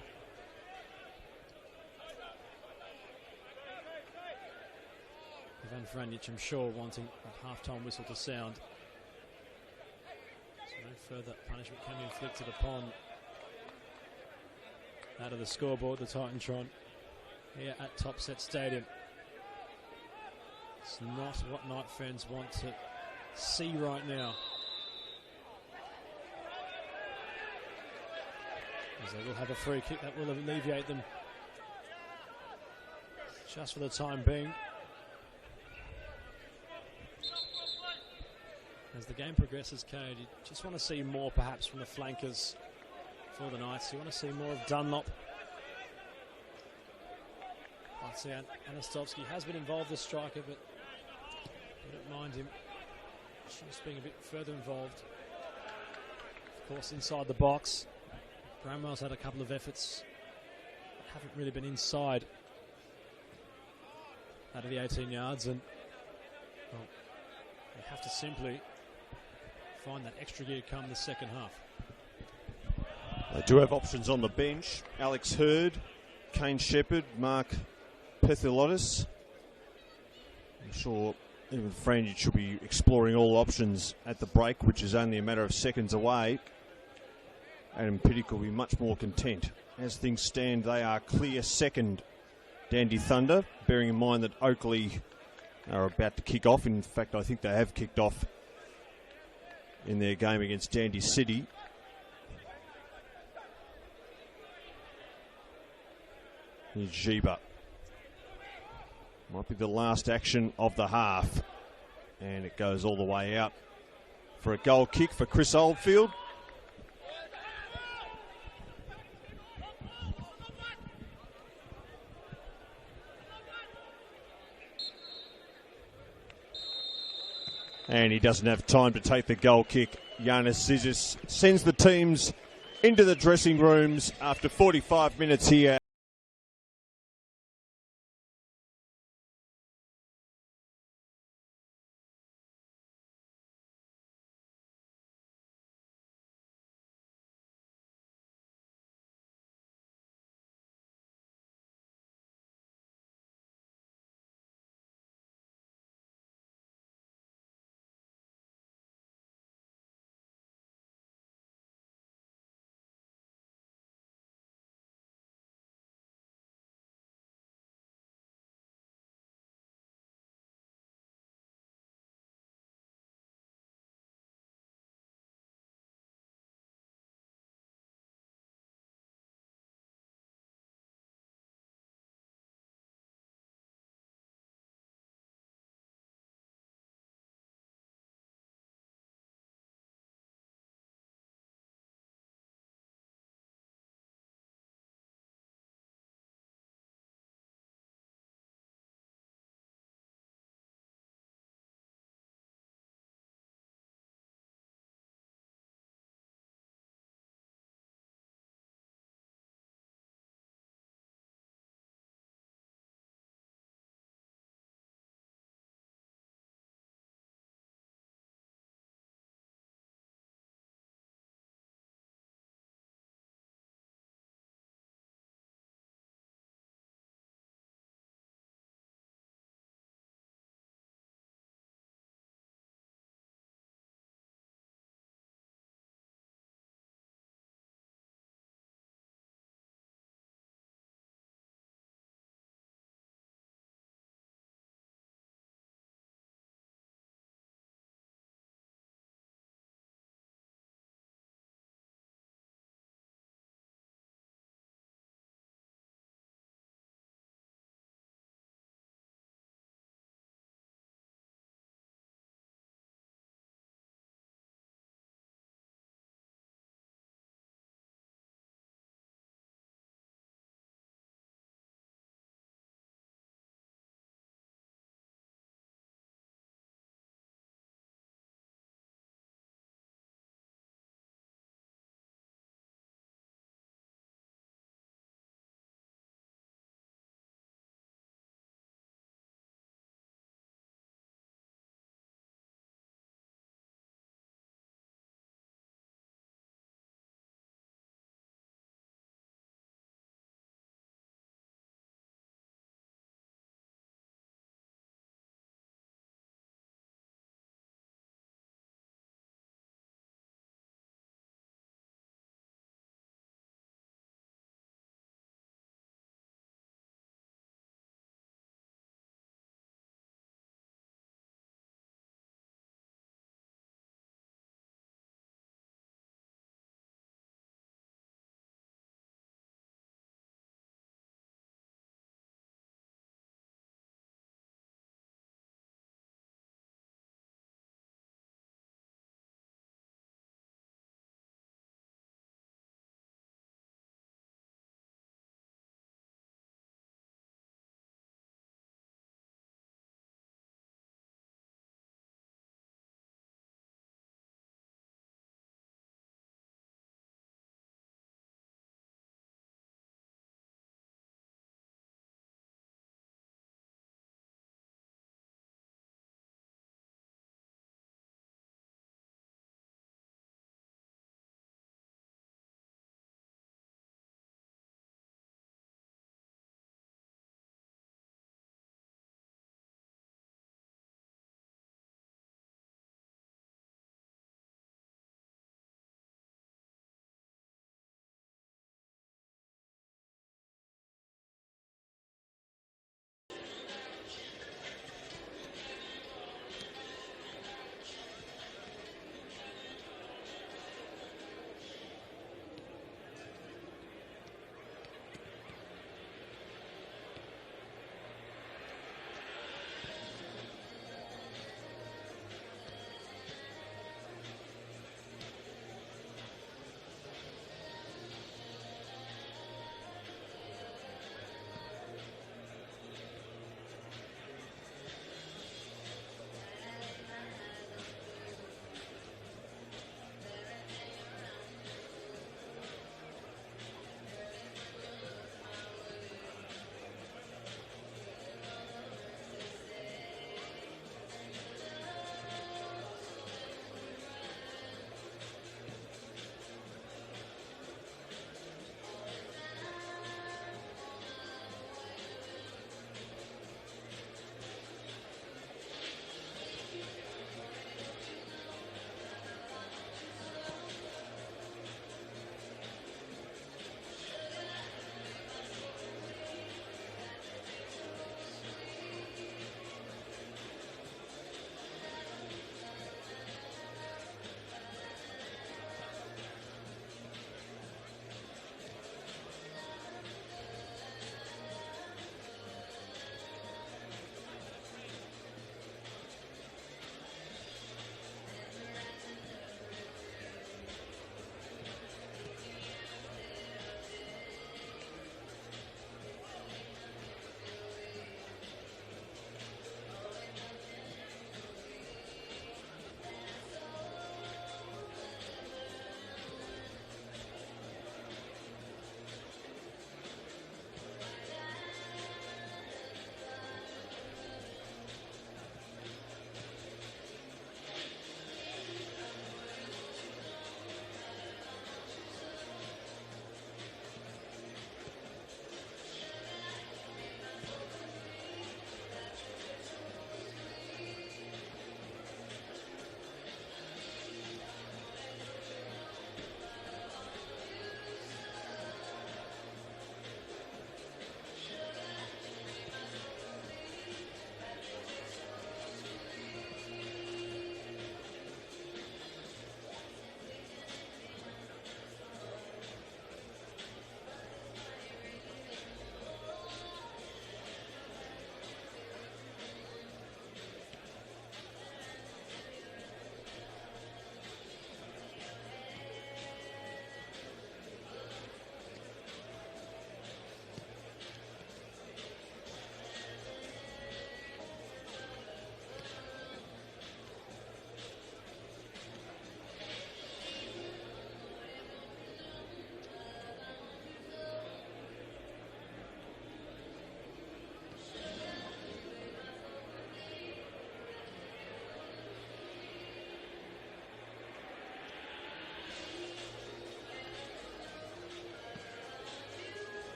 Ivan Franjic, I'm sure, wanting a half-time whistle to sound. So no further punishment can be inflicted upon out of the scoreboard, the Titantron, here at Topset Stadium. It's not what Knight fans want to see right now. As they will have a free kick that will alleviate them just for the time being. As the game progresses, Cade, you just want to see more perhaps from the flankers for the Knights. You want to see more of Dunlop. I'd say Anastovsky has been involved as striker, but I don't mind him just being a bit further involved. Of course, inside the box. Bramwell's had a couple of efforts that haven't really been inside out of the 18 yards, and well, they have to simply find that extra gear come the second half. They do have options on the bench. Alex Hurd, Kane Shepherd, Mark Pethilotis. I'm sure even Franjic should be exploring all options at the break, which is only a matter of seconds away. Adam Piddick will be much more content. As things stand, they are clear second, Dandy Thunder, bearing in mind that Oakley are about to kick off. In fact, I think they have kicked off in their game against Dandy City. Here's Jiba. Might be the last action of the half. And it goes all the way out for a goal kick for Chris Oldfield. And he doesn't have time to take the goal kick. Giannis Zizis sends the teams into the dressing rooms after 45 minutes here.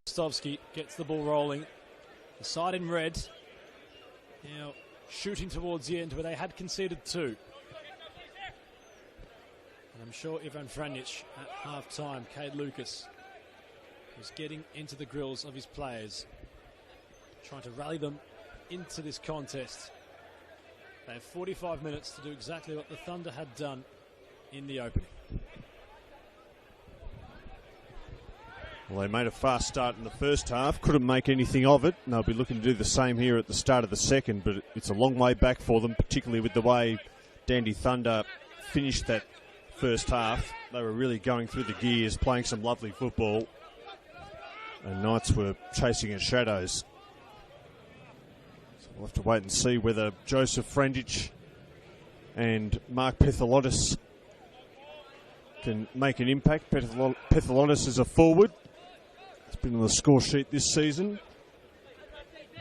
Stovsky gets the ball rolling. The side in red now shooting towards the end where they had conceded 2. And I'm sure Ivan Franjic at half-time, Cade Lucas, was getting into the grills of his players, trying to rally them into this contest. They have 45 minutes to do exactly what the Thunder had done in the opening. Well, they made a fast start in the first half, couldn't make anything of it, and they'll be looking to do the same here at the start of the second, but it's a long way back for them, particularly with the way Dandy Thunder finished that first half. They were really going through the gears, playing some lovely football, and Knights were chasing in shadows. So we'll have to wait and see whether Joseph Franjic and Mark Pethalodis can make an impact. Pethalodis is a forward. It's been on the score sheet this season.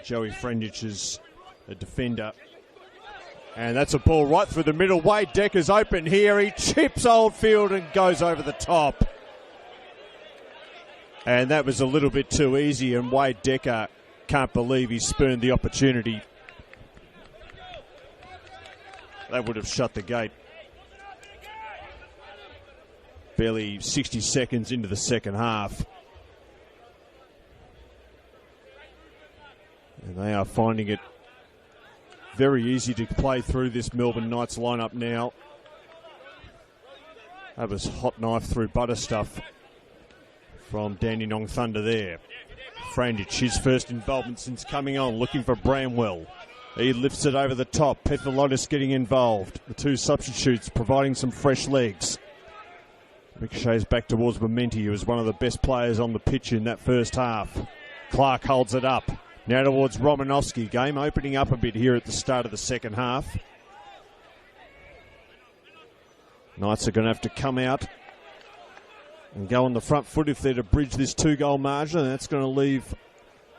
Joey Franjic is a defender. And that's a ball right through the middle. Wade Decker's open here. He chips Oldfield and goes over the top. And that was a little bit too easy, and Wade Decker can't believe he spurned the opportunity. That would have shut the gate. Barely 60 seconds into the second half. And they are finding it very easy to play through this Melbourne Knights lineup now. That was hot knife through butter stuff from Dandenong Thunder there. Franjic, his first involvement since coming on, looking for Bramwell. He lifts it over the top. Pethalodis getting involved. The two substitutes providing some fresh legs. Ricochets back towards Mementi, who was one of the best players on the pitch in that first half. Clark holds it up. Now towards Romanovsky. Game opening up a bit here at the start of the second half. Knights are going to have to come out and go on the front foot if they're to bridge this 2-goal margin, and that's going to leave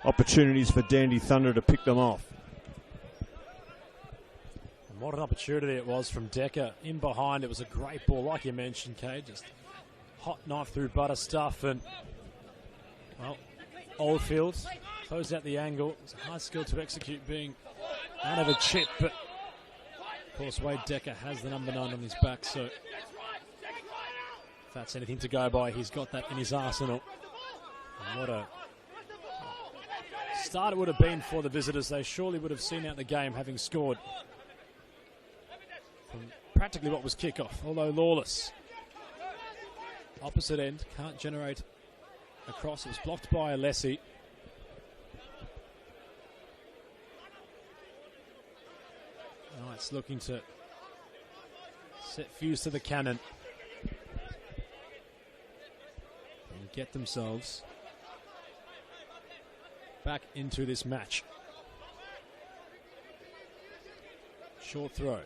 opportunities for Dandy Thunder to pick them off. And what an opportunity it was from Decker. In behind, it was a great ball, like you mentioned, Cade. Just hot knife through butter stuff, and, well, Oldfield closed out the angle. It's a high skill to execute, being out of a chip, but of course Wade Decker has the number 9 on his back, so if that's anything to go by, he's got that in his arsenal. And what a start it would have been for the visitors. They surely would have seen out the game having scored from practically what was kickoff, although Lawless, opposite end, can't generate a cross. It was blocked by Alessi. Knights looking to set fuse to the cannon and get themselves back into this match. Short throw.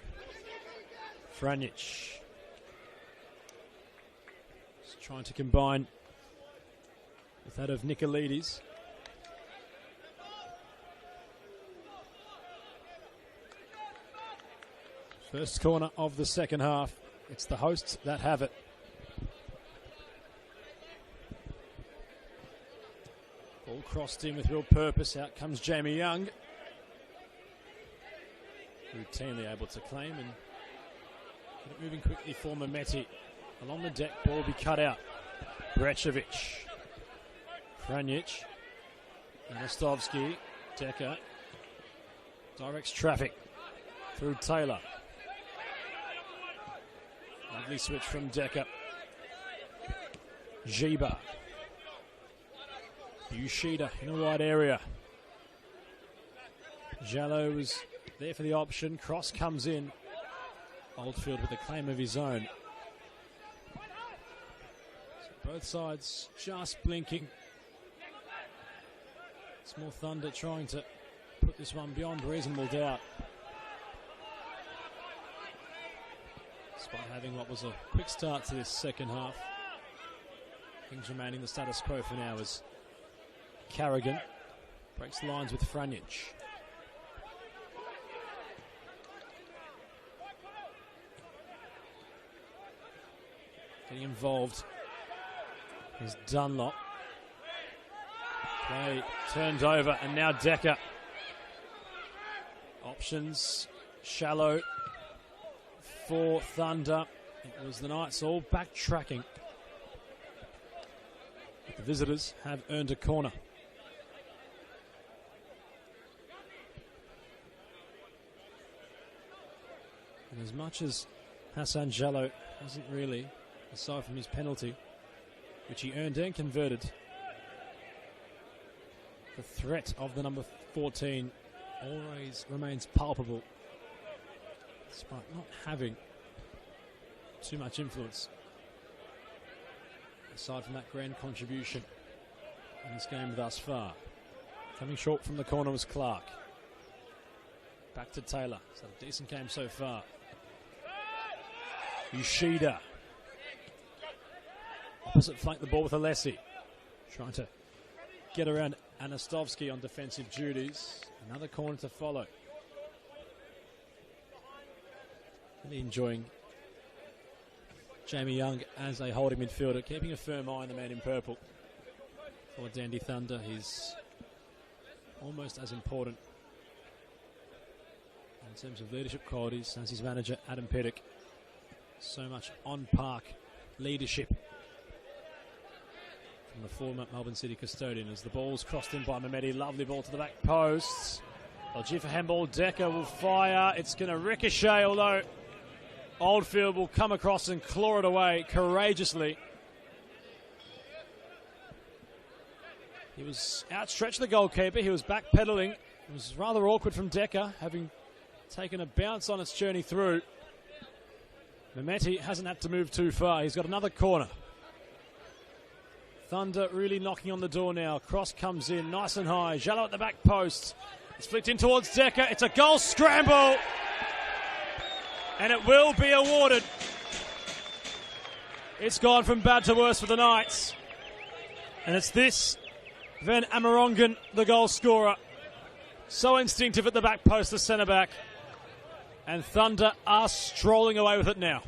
Franjic just trying to combine with that of Nikolides. First corner of the second half. It's the hosts that have it. Ball crossed in with real purpose. Out comes Jamie Young. Routinely able to claim and get it moving quickly for Memeti. Along the deck, ball will be cut out. Brecevic. Franjic. Anastovsky. Decker. Directs traffic through Taylor. Lovely switch from Decker. Jiba. Bushida in the wide area. Jallo was there for the option. Cross comes in. Oldfield with a claim of his own. So both sides just blinking. Small Thunder trying to put this one beyond reasonable doubt. Despite having what was a quick start to this second half. Things remaining the status quo for now as Carrigan breaks lines with Franjic. Getting involved is Dunlop. Play turned over, and now Decker. Options shallow for Thunder. It was the Knights all backtracking. But the visitors have earned a corner. And as much as Hassan Jallo hasn't really, aside from his penalty, which he earned and converted, the threat of the number 14 always remains palpable, despite not having too much influence, aside from that grand contribution in this game thus far. Coming short from the corner was Clark. Back to Taylor. So a decent game so far. Yoshida. Opposite flank the ball with Alessi. Trying to get around Anastovsky on defensive duties. Another corner to follow. Really enjoying Jamie Young as a holding midfielder, keeping a firm eye on the man in purple. For Dandy Thunder, he's almost as important in terms of leadership qualities as his manager, Adam Pettick. So much on-park leadership from the former Melbourne City custodian as the ball's crossed in by Mehmeti. Lovely ball to the back post. Aljifa handball. Decker will fire. It's going to ricochet, although Oldfield will come across and claw it away courageously. He was outstretched, the goalkeeper. He was backpedaling. It was rather awkward from Decker, having taken a bounce on its journey through. Mehmeti hasn't had to move too far. He's got another corner. Thunder really knocking on the door now. Cross comes in nice and high. Jallo at the back post. It's flicked in towards Decker. It's a goal scramble. And it will be awarded. It's gone from bad to worse for the Knights. And it's this Van Amerongen, the goal scorer. So instinctive at the back post, the centre-back. And Thunder are strolling away with it now.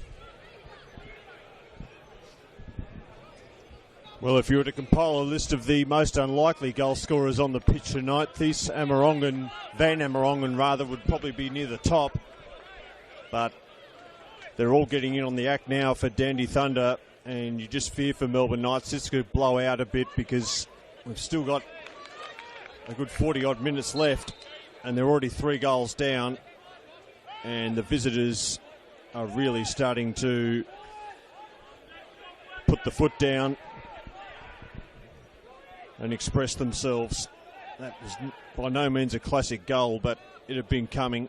Well, if you were to compile a list of the most unlikely goal scorers on the pitch tonight, this Van Amerongen rather, would probably be near the top. But they're all getting in on the act now for Dandy Thunder, and you just fear for Melbourne Knights. This could blow out a bit because we've still got a good 40-odd minutes left, and they're already 3 goals down. And the visitors are really starting to put the foot down and express themselves. That was by no means a classic goal, but it had been coming.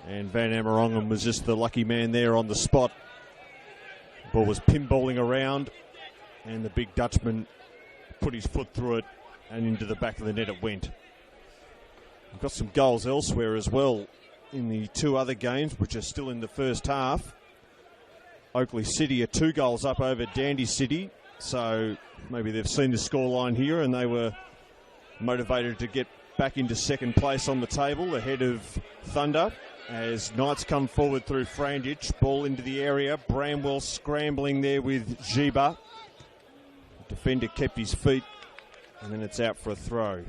And Van Amerongen was just the lucky man there on the spot. The ball was pinballing around, and the big Dutchman put his foot through it, and into the back of the net it went. We've got some goals elsewhere as well in the 2 other games, which are still in the first half. Oakley City are 2 goals up over Dandy City, so maybe they've seen the scoreline here and they were motivated to get back into second place on the table ahead of Thunder. As Knights come forward through Franjic, ball into the area. Bramwell scrambling there with Jiba. The defender kept his feet, and then it's out for a throw.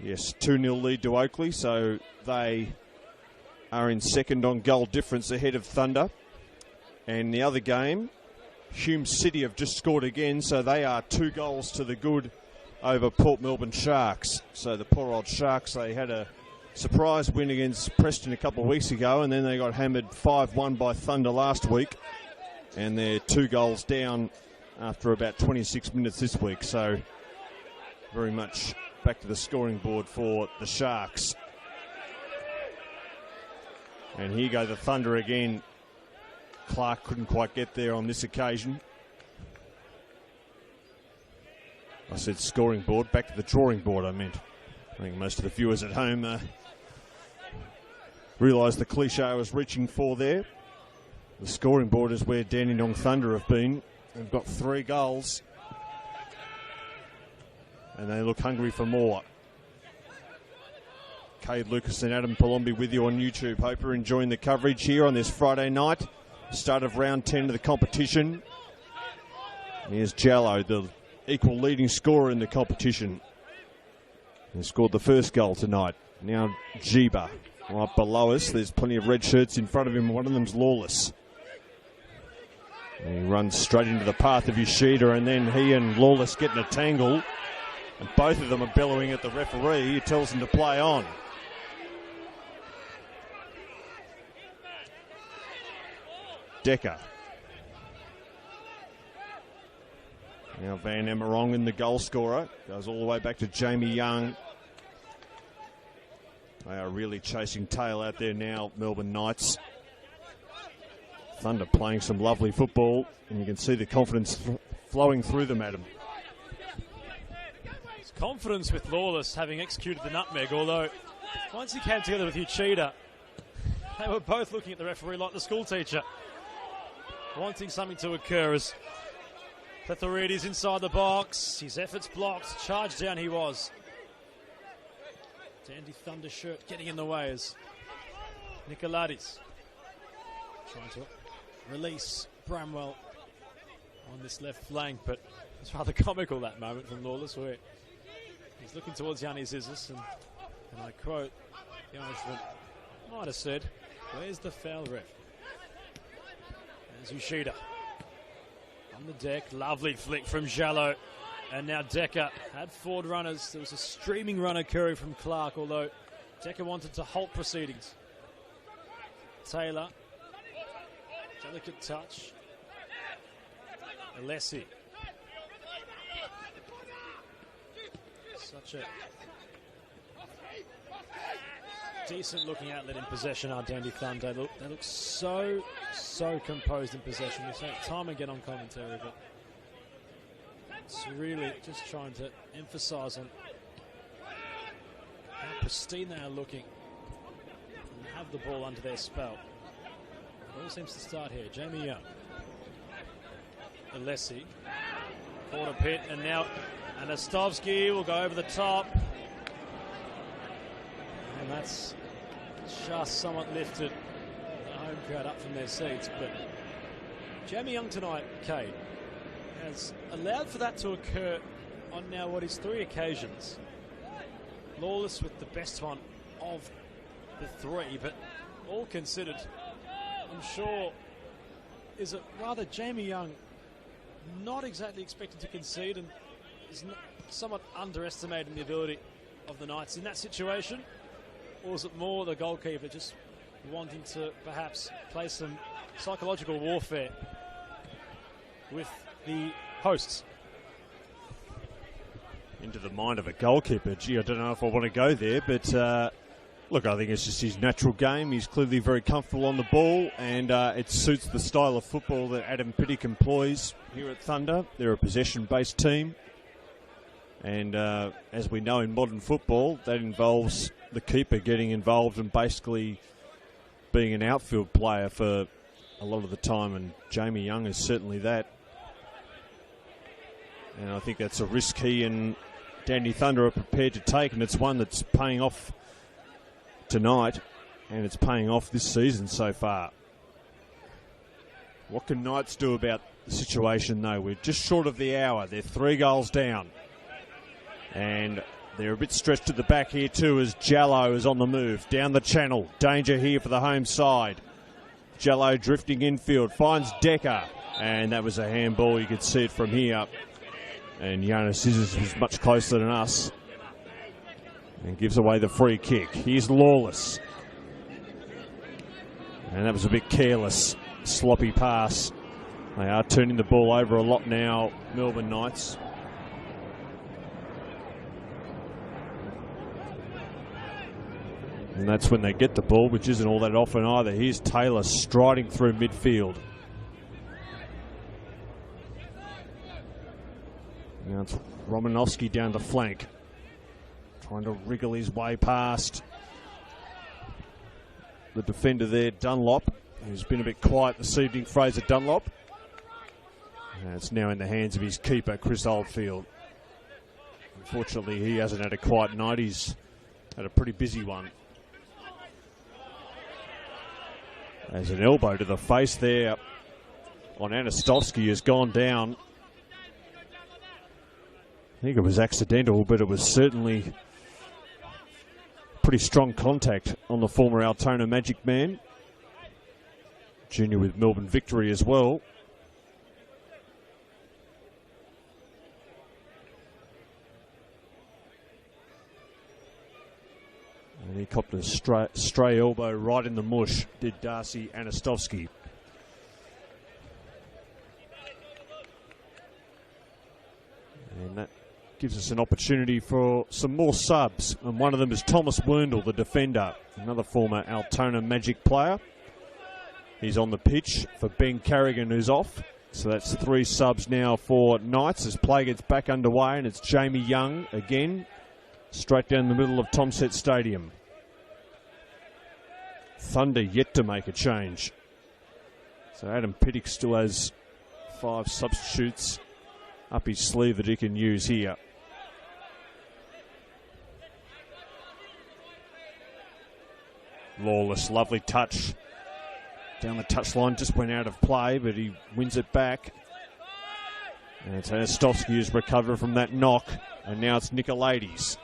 Yes, 2-0 lead to Oakley, so they are in second on goal difference ahead of Thunder. And the other game, Hume City have just scored again, so they are 2 goals to the good over Port Melbourne Sharks. So the poor old Sharks, they had a surprise win against Preston a couple of weeks ago, and then they got hammered 5-1 by Thunder last week. And they're 2 goals down after about 26 minutes this week, so very much back to the scoring board for the Sharks. And here go the Thunder again. Clark couldn't quite get there on this occasion. I said scoring board, back to the drawing board I meant. I think most of the viewers at home realise the cliche I was reaching for there. The scoring board is where Dandenong Thunder have been. They've got 3 goals. And they look hungry for more. Cade Lucas and Adam Palombi with you on YouTube. Hope you're enjoying the coverage here on this Friday night. Start of round 10 of the competition. And here's Jallo, the equal leading scorer in the competition. He scored the first goal tonight. Now Jiba right below us. There's plenty of red shirts in front of him. One of them's Lawless. And he runs straight into the path of Yoshida, and then he and Lawless get in a tangle. And both of them are bellowing at the referee, who tells them to play on. Decker. Now Van Emmerongen, the goal scorer, goes all the way back to Jamie Young. They are really chasing tail out there now, Melbourne Knights. Thunder playing some lovely football, and you can see the confidence flowing through them, Adam. It's confidence with Lawless having executed the nutmeg, although once he came together with Uchida, they were both looking at the referee like the school teacher, wanting something to occur as Pethorides inside the box. His efforts blocked. Charged down he was. Dandy Thunder shirt getting in the way as Nicolades trying to release Bramwell on this left flank, but it's rather comical, that moment from Lawless, where he's looking towards Yannis Isis, and I quote, the Irishman might have said, "Where's the foul ref?" There's Yoshida on the deck. Lovely flick from Jallo. And now Decker had forward runners. There was a streaming run occurring from Clark, although Decker wanted to halt proceedings. Taylor. Delicate touch. Alessi. Such a decent looking outlet in possession, our Dandy Thunder. They look so composed in possession. We say it time and again on commentary, but it's really just trying to emphasise on how pristine they are looking and have the ball under their spell. It all seems to start here. Jamie Young. Alessi. Corner pit, and now Anastovsky will go over the top. And that's just somewhat lifted the home crowd up from their seats. But Jamie Young tonight, Cade, has allowed for that to occur on now what is 3 occasions. Lawless with the best one of the 3, but all considered, I'm sure, is it rather Jamie Young not exactly expected to concede and is somewhat underestimating the ability of the Knights in that situation? Or is it more the goalkeeper just wanting to perhaps play some psychological warfare with the hosts? Into the mind of a goalkeeper. Gee, I don't know if I want to go there, but look, I think it's just his natural game. He's clearly very comfortable on the ball, and it suits the style of football that Adam Pittick employs here at Thunder. They're a possession-based team, and as we know in modern football, that involves the keeper getting involved and basically being an outfield player for a lot of the time, and Jamie Young is certainly that. And I think that's a risk he and Dandy Thunder are prepared to take, and it's one that's paying off tonight, and it's paying off this season so far. What can Knights do about the situation, though? We're just short of the hour. They're 3 goals down, and they're a bit stretched at the back here too, as Jallo is on the move down the channel. Danger here for the home side. Jallo drifting infield, finds Decker, and that was a handball. You could see it from here. And Yannis Scissors was much closer than us and gives away the free kick. Here's Lawless. And that was a bit careless, sloppy pass. They are turning the ball over a lot now, Melbourne Knights. And that's when they get the ball, which isn't all that often either. Here's Taylor striding through midfield. Now it's Romanovsky down the flank, trying to wriggle his way past the defender there, Dunlop. who's been a bit quiet this evening, Fraser Dunlop. And it's now in the hands of his keeper, Chris Oldfield. Unfortunately, he hasn't had a quiet night. He's had a pretty busy one. As an elbow to the face there on Anastovsky has gone down. I think it was accidental, but it was certainly pretty strong contact on the former Altona Magic man. Junior with Melbourne Victory as well. And he copped a stray elbow right in the mush, did Darcy Anastovsky. And that gives us an opportunity for some more subs. And one of them is Thomas Werndl, the defender, another former Altona Magic player. He's on the pitch for Ben Carrigan, who's off. So that's 3 subs now for Knights as play gets back underway. And it's Jamie Young again, straight down the middle of Tomset Stadium. Thunder yet to make a change. So Adam Pittick still has 5 substitutes up his sleeve that he can use here. Lawless, lovely touch. Down the touchline, just went out of play, but he wins it back. And it's Anastovsky who's recovered from that knock. And now it's Nicolaides.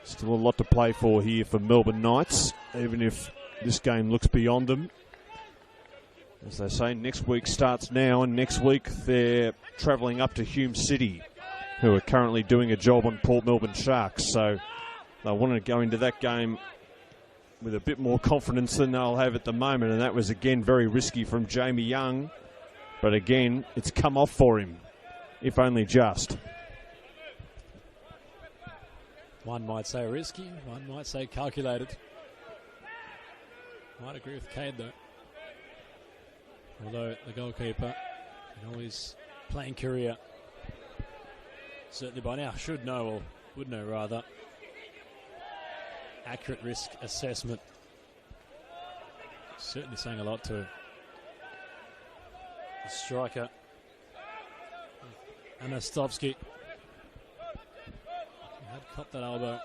Still a lot to play for here for Melbourne Knights, even if this game looks beyond them. As they say, next week starts now, and next week they're travelling up to Hume City, who are currently doing a job on Port Melbourne Sharks. So they wanted to go into that game with a bit more confidence than they'll have at the moment, and that was again very risky from Jamie Young. But again, it's come off for him, if only just. One might say risky, one might say calculated. Might agree with Cade though. Although the goalkeeper, in all his playing career, certainly by now should know, or would know rather, accurate risk assessment. Certainly saying a lot to the striker, Anastovsky. Had copped that elbow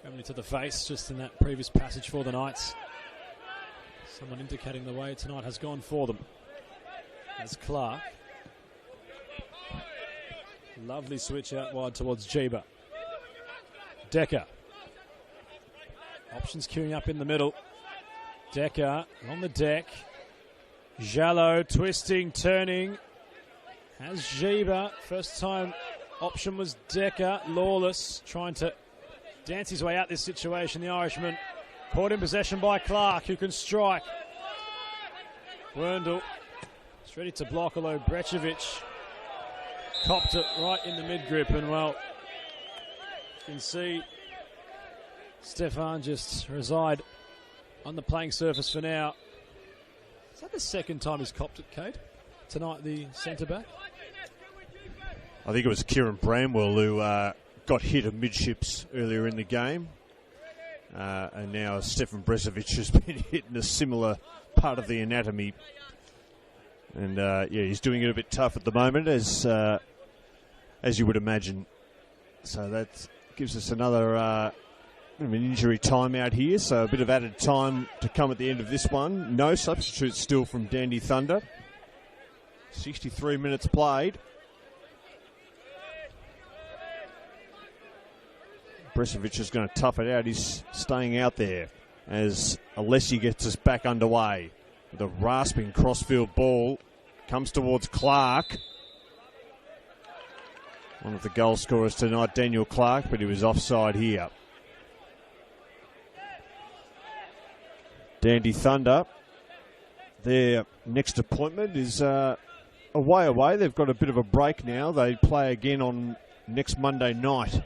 coming to the face just in that previous passage for the Knights. Someone indicating the way tonight has gone for them. As Clark. Lovely switch out wide towards Jeeba. Decker. Options queuing up in the middle. Decker on the deck. Jallo twisting, turning. Has Jeeba. First time option was Decker. Lawless trying to dance his way out this situation. The Irishman caught in possession by Clark, who can strike. Werndl is ready to block, although Brecevic copped it right in the mid-grip. And, well, you can see Stefan just reside on the playing surface for now. Is that the second time he's copped it, Cade? Tonight, the centre-back? I think it was Kieran Bramwell who got hit amidships earlier in the game. And now Stefan Brecevic has been hit in a similar part of the anatomy. And, yeah, he's doing it a bit tough at the moment, as you would imagine. So that gives us another an injury timeout here. So a bit of added time to come at the end of this one. No substitutes still from Dandy Thunder. 63 minutes played. Brecevic is going to tough it out. He's staying out there as Alessi gets us back underway. With a rasping crossfield ball. Comes towards Clark. One of the goal scorers tonight, Daniel Clark, but he was offside here. Dandy Thunder, their next appointment is a way away. They've got a bit of a break now. They play again on next Monday night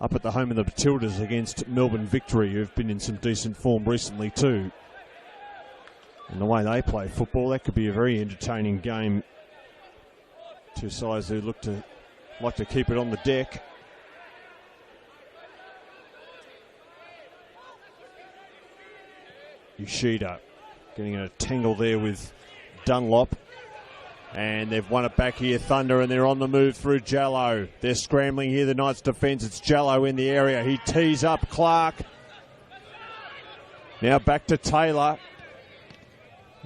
up at the home of the Matildas against Melbourne Victory, who've been in some decent form recently too. And the way they play football, that could be a very entertaining game. Two sides who like to keep it on the deck. Yoshida getting in a tangle there with Dunlop. And they've won it back here, Thunder, and they're on the move through Jallo. They're scrambling here, the Knights defence. It's Jallo in the area. He tees up Clark. Now back to Taylor.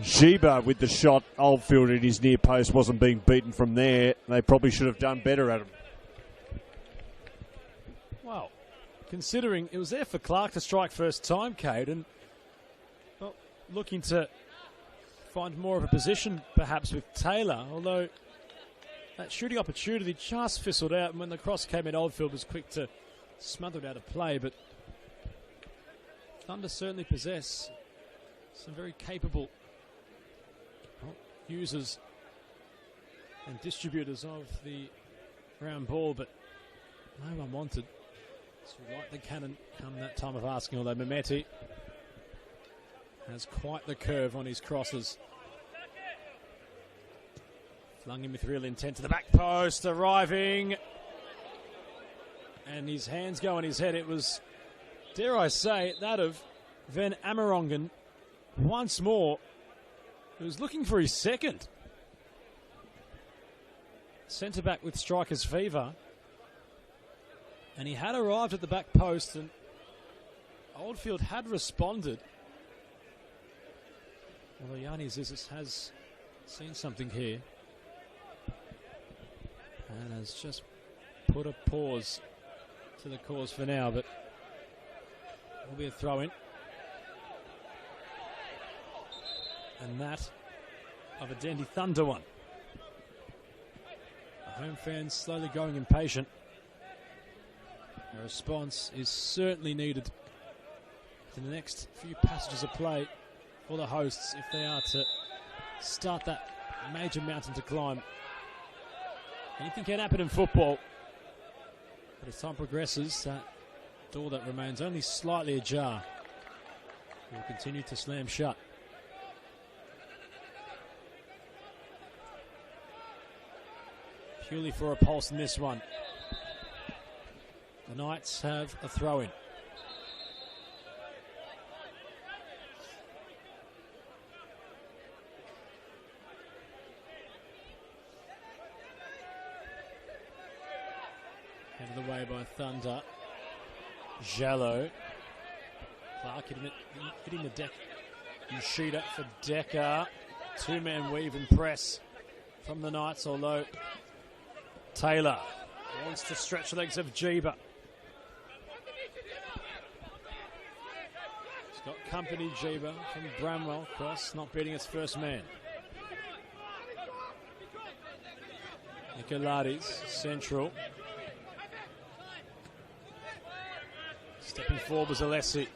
Jiba with the shot. Oldfield at his near post wasn't being beaten from there. They probably should have done better at him. Well, considering it was there for Clark to strike first time, Cade, and well, looking to find more of a position perhaps with Taylor, although that shooting opportunity just fizzled out, and when the cross came in, Oldfield was quick to smother it out of play. But Thunder certainly possess some very capable users and distributors of the round ball, but no one wanted to light the cannon come that time of asking, although Mehmeti has quite the curve on his crosses. Flung him with real intent to the back post, arriving, and his hands go on his head. It was, dare I say, that of Van Amerongen once more. He was looking for his second. Centre back with striker's fever, and he had arrived at the back post, and Oldfield had responded. Although Yanni Zizis has seen something here and has just put a pause to the cause for now, but it will be a throw-in. And that of a Dandy Thunder one. The home fans slowly growing impatient. A response is certainly needed in the next few passages of play for the hosts if they are to start that major mountain to climb. Anything can happen in football, but as time progresses, that door that remains only slightly ajar will continue to slam shut. Purely for a pulse in this one. The Knights have a throw-in. Headed away by Thunder. Jallo. Clark hitting the deck. Yoshida for Decker. Two-man weave and press from the Knights, although Taylor wants to stretch the legs of Jiba. He's got company, Jiba, from Bramwell. Cross not beating its first man. Nicolades, central. Stepping forward was Alessi.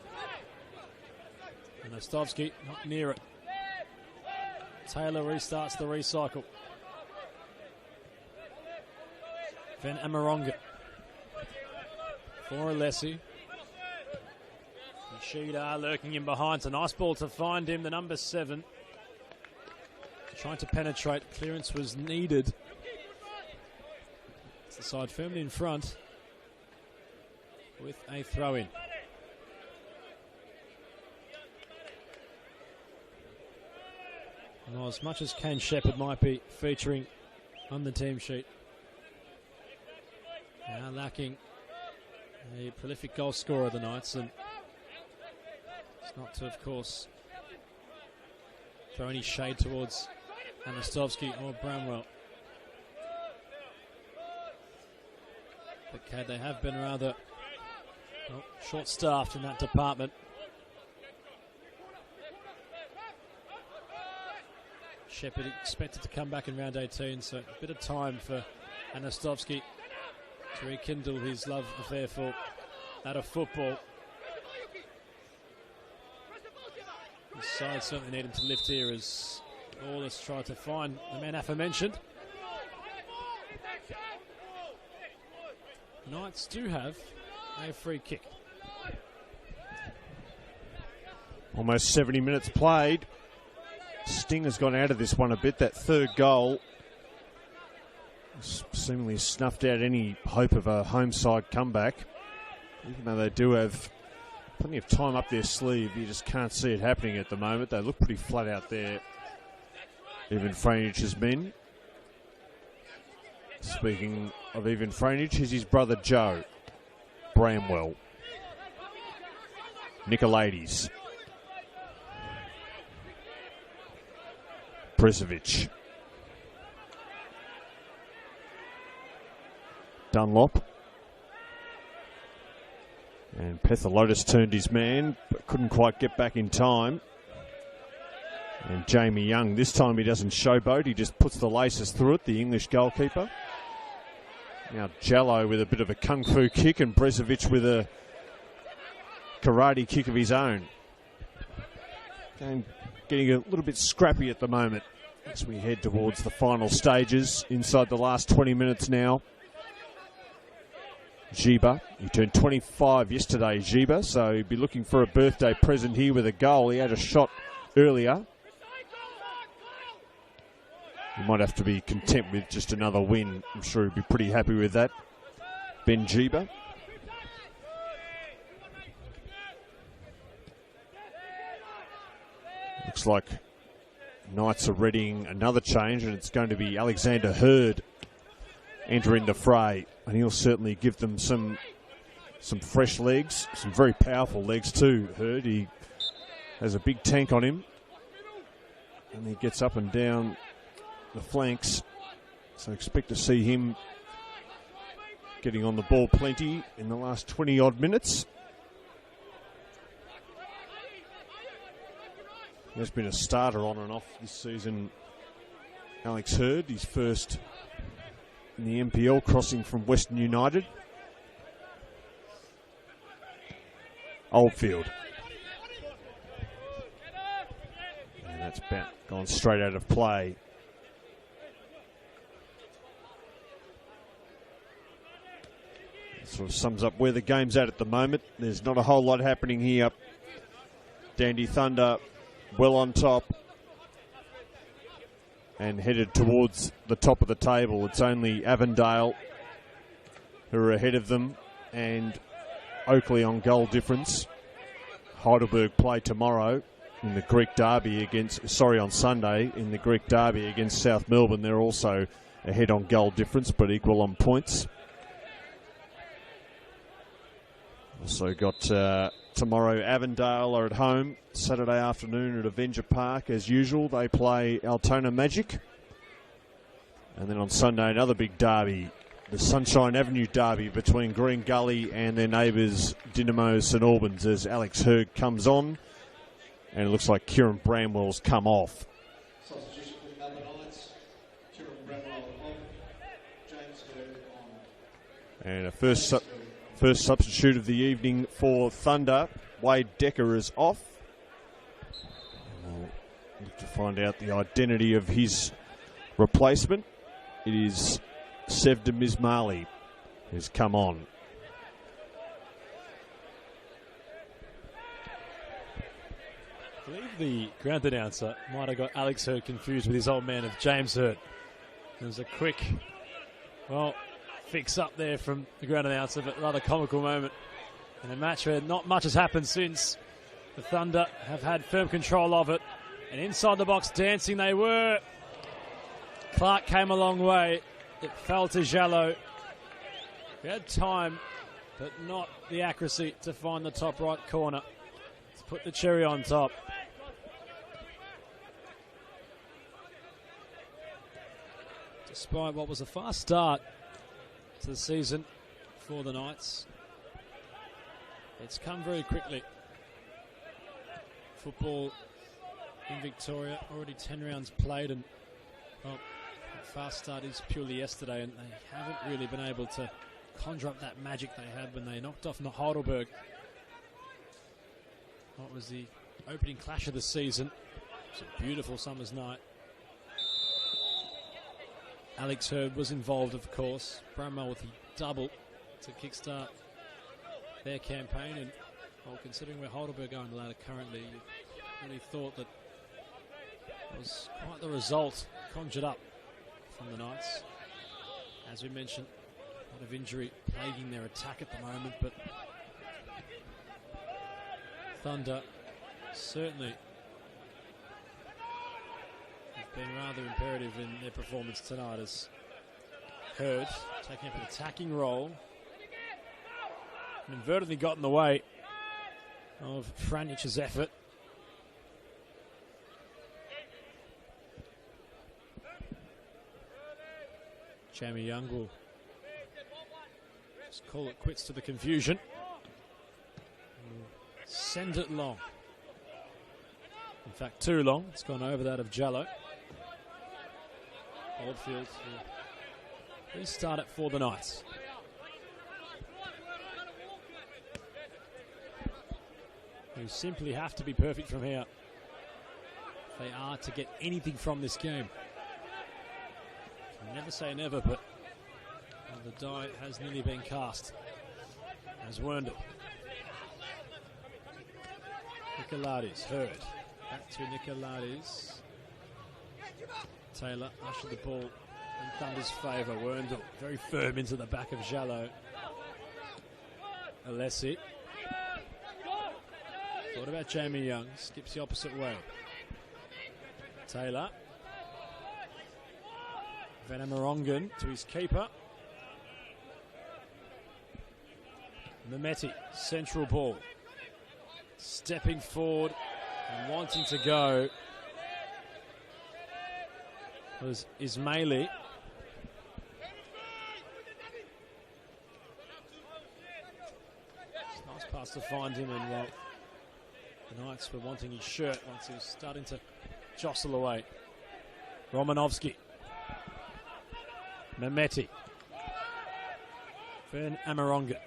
And Ostovsky not near it. Taylor restarts the recycle. Van Amerongen for Alessi. Yoshida lurking in behind. It's a nice ball to find him, the number 7. Trying to penetrate. Clearance was needed. It's the side firmly in front with a throw-in. Well, as much as Kane Shepherd might be featuring on the team sheet, now lacking a prolific goal scorer of the Knights, and it's not to, of course, throw any shade towards Anastovsky or Bramwell. But they have been rather short-staffed in that department. Shepherd expected to come back in round 18, so a bit of time for Anastovsky to rekindle his love affair for that of football. The side certainly need him to lift here as Lawless tried to find the man aforementioned. Knights do have a free kick. Almost 70 minutes played. Sting has gone out of this one a bit. That third goal seemingly snuffed out any hope of a home side comeback, even though they do have plenty of time up their sleeve. You just can't see it happening at the moment. They look pretty flat out there, Ivan Franich's men. Speaking of Ivan Franich, here's his brother Joe Bramwell. Nicolaides. Brezovic. Dunlop. And Pethalotis turned his man, but couldn't quite get back in time. And Jamie Young, this time he doesn't showboat, he just puts the laces through it, the English goalkeeper. Now Jallo with a bit of a kung fu kick and Brezovic with a karate kick of his own. Game getting a little bit scrappy at the moment as we head towards the final stages inside the last 20 minutes now. Giba, he turned 25 yesterday, Giba, so he'd be looking for a birthday present here with a goal. He had a shot earlier. He might have to be content with just another win. I'm sure he'd be pretty happy with that. Ben Giba. Looks like Knights are readying another change, and it's going to be Alexander Hurd entering the fray, and he'll certainly give them some fresh legs, some very powerful legs too. Hurd, he has a big tank on him, and he gets up and down the flanks, so expect to see him getting on the ball plenty in the last 20 odd minutes. He has been a starter on and off this season, Alex Hurd, his first in the NPL, crossing from Western United. Oldfield. And that's gone straight out of play. Sort of sums up where the game's at the moment. There's not a whole lot happening here. Dandy Thunder well on top and headed towards the top of the table. It's only Avondale who are ahead of them and Oakley on goal difference. Heidelberg play tomorrow in the Greek Derby on Sunday in the Greek Derby against South Melbourne. They're also ahead on goal difference but equal on points. Also got tomorrow Avondale are at home. Saturday afternoon at Avenger Park as usual. They play Altona Magic. And then on Sunday another big derby, the Sunshine Avenue Derby between Green Gully and their neighbours Dynamo St Albans as Alex Hurd comes on. And it looks like Kieran Bramwell's come off. Substitution for the Melbourne Knights. Kieran Bramwell on. James Hurd on. And a first substitute of the evening for Thunder. Wade Decker is off. We'll look to find out the identity of his replacement. It is Sevda Mizmali who's come on. I believe the ground announcer might have got Alex Hurd confused with his old man of James Hurd. There was a quick, fix up there from the ground announcer, but rather comical moment in a match where not much has happened since. The Thunder have had firm control of it, and inside the box dancing they were. Clark came a long way. It fell to Jallo. He had time, but not the accuracy to find the top right corner to put the cherry on top. Despite what was a fast start to the season for the Knights, it's come very quickly. Football in Victoria, already 10 rounds played, and that fast start is purely yesterday, and they haven't really been able to conjure up that magic they had when they knocked off Heidelberg. What was the opening clash of the season? It was a beautiful summer's night. Alex Hurd was involved, of course. Bramwell with the double to kickstart their campaign. And considering where Heidelberg are in the ladder currently, you really thought that it was quite the result conjured up from the Knights. As we mentioned, a lot of injury plaguing their attack at the moment, but Thunder certainly have been rather imperative in their performance tonight, as Hurd taking up an attacking role and inadvertently got in the way of Franjić's effort. Jamie Young will just call it quits to the confusion. Send it long. In fact, too long. It's gone over that of Jallo. Oldfield will restart it for the Knights. Who simply have to be perfect from here if they are to get anything from this game. Never say never, but the die has nearly been cast. As Werndl. Nicolades, Hurd. Back to Nicolades. Taylor ushered the ball in Thunder's favour. Werndl very firm into the back of Jallo. Alessi. Thought about Jamie Young. Skips the opposite way. Taylor. Van Amerongen to his keeper. Mehmeti, central ball. Stepping forward and wanting to go was Ismaili. Nice pass to find him, and the Knights were wanting his shirt once he was starting to jostle away. Romanovski. Mehmeti. Van Amerongen.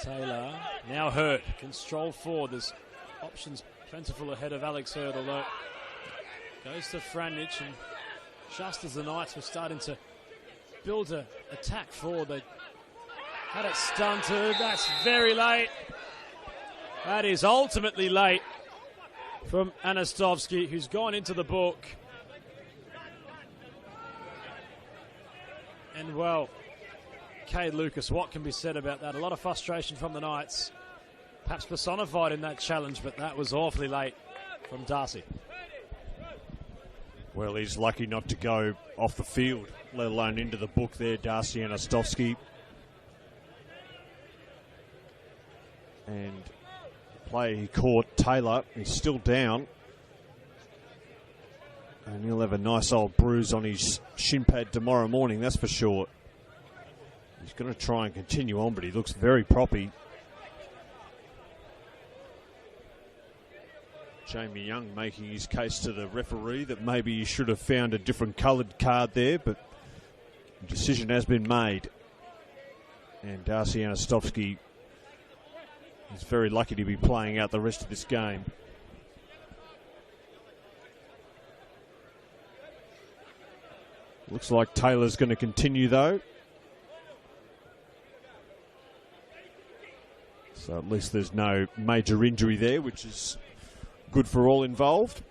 Taylor. Now Hurd can stroll forward. There's options plentiful ahead of Alex Hurd, although goes to Franjić, and just as the Knights were starting to build an attack forward, they had it stunted. That's very late. That is ultimately late from Anastovski, who's gone into the book. And well, Cade Lucas, what can be said about that? A lot of frustration from the Knights, perhaps personified in that challenge, but that was awfully late from Darcy. Well, he's lucky not to go off the field, let alone into the book there, Darcy Anastovski. And the play he caught, Taylor, he's still down. And he'll have a nice old bruise on his shin pad tomorrow morning, that's for sure. He's going to try and continue on, but he looks very proppy. Jamie Young making his case to the referee that maybe he should have found a different coloured card there, but the decision has been made. And Darcy Anastovski is very lucky to be playing out the rest of this game. Looks like Taylor's going to continue, though. So at least there's no major injury there, which is good for all involved.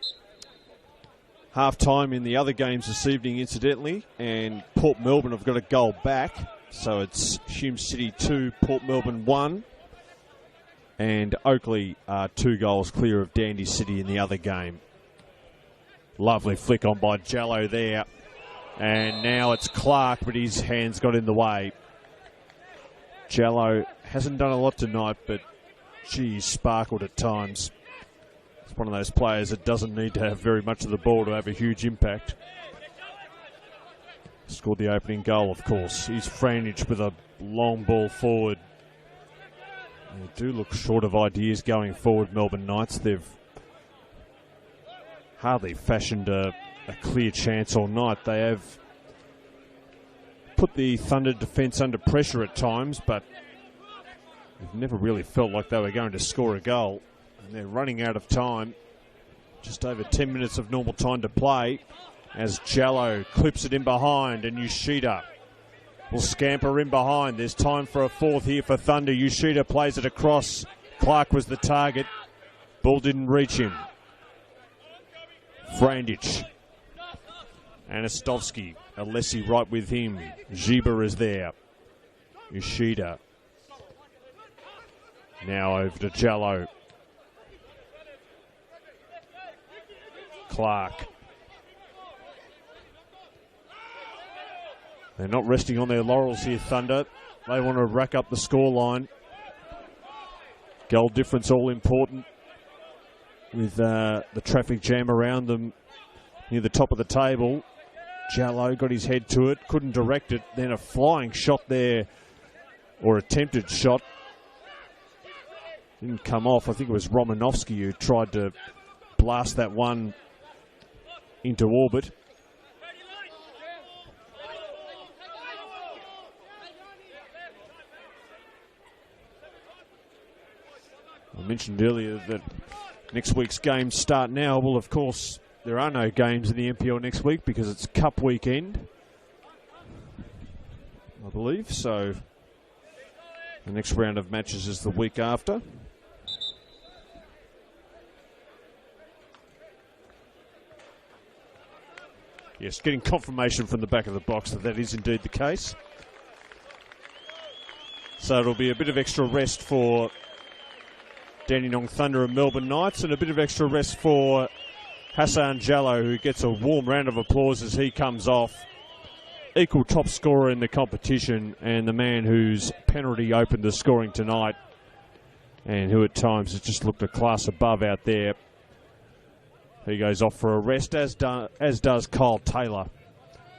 Half-time in the other games this evening, incidentally, and Port Melbourne have got a goal back. So it's Hume City 2, Port Melbourne 1. And Oakley are 2 goals clear of Dandy City in the other game. Lovely flick on by Jallo there. And now it's Clark, but his hands got in the way. Jallo hasn't done a lot tonight, but geez, sparkled at times. It's one of those players that doesn't need to have very much of the ball to have a huge impact. Scored the opening goal, of course. He's Franjić with a long ball forward. They do look short of ideas going forward, Melbourne Knights. They've hardly fashioned a clear chance all night. They have put the Thunder defence under pressure at times, but they've never really felt like they were going to score a goal. And they're running out of time. Just over 10 minutes of normal time to play as Jallo clips it in behind, and Yoshida will scamper in behind. There's time for a fourth here for Thunder. Yoshida plays it across. Clark was the target. Ball didn't reach him. Franjić. Anastovski. Alessi right with him. Ziba is there. Yoshida. Now over to Jallo. Clark. They're not resting on their laurels here, Thunder. They want to rack up the scoreline. Goal difference all important with the traffic jam around them near the top of the table. Jallo got his head to it, couldn't direct it. Then a flying shot there, or attempted shot. Didn't come off. I think it was Romanovsky who tried to blast that one into orbit. I mentioned earlier that next week's games start now. Well, of course, there are no games in the NPL next week because it's Cup weekend, I believe. So the next round of matches is the week after. Yes, getting confirmation from the back of the box that that is indeed the case. So it'll be a bit of extra rest for Dandenong Thunder and Melbourne Knights, and a bit of extra rest for Hassan Jallo, who gets a warm round of applause as he comes off. Equal top scorer in the competition, and the man whose penalty opened the scoring tonight, and who at times has just looked a class above out there. He goes off for a rest, as does Kyle Taylor.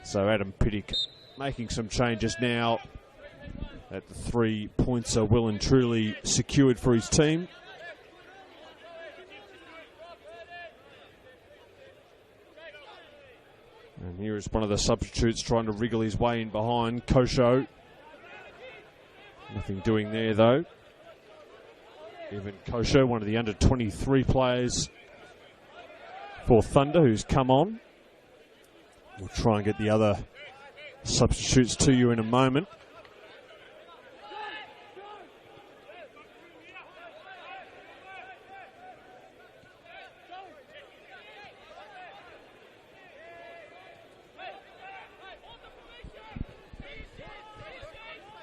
So Adam Pittick making some changes now that the 3 points are well and truly secured for his team. And here is one of the substitutes trying to wriggle his way in behind, Kosho. Nothing doing there though. Even Kosho, one of the under-23 players for Thunder, who's come on. We'll try and get the other substitutes to you in a moment.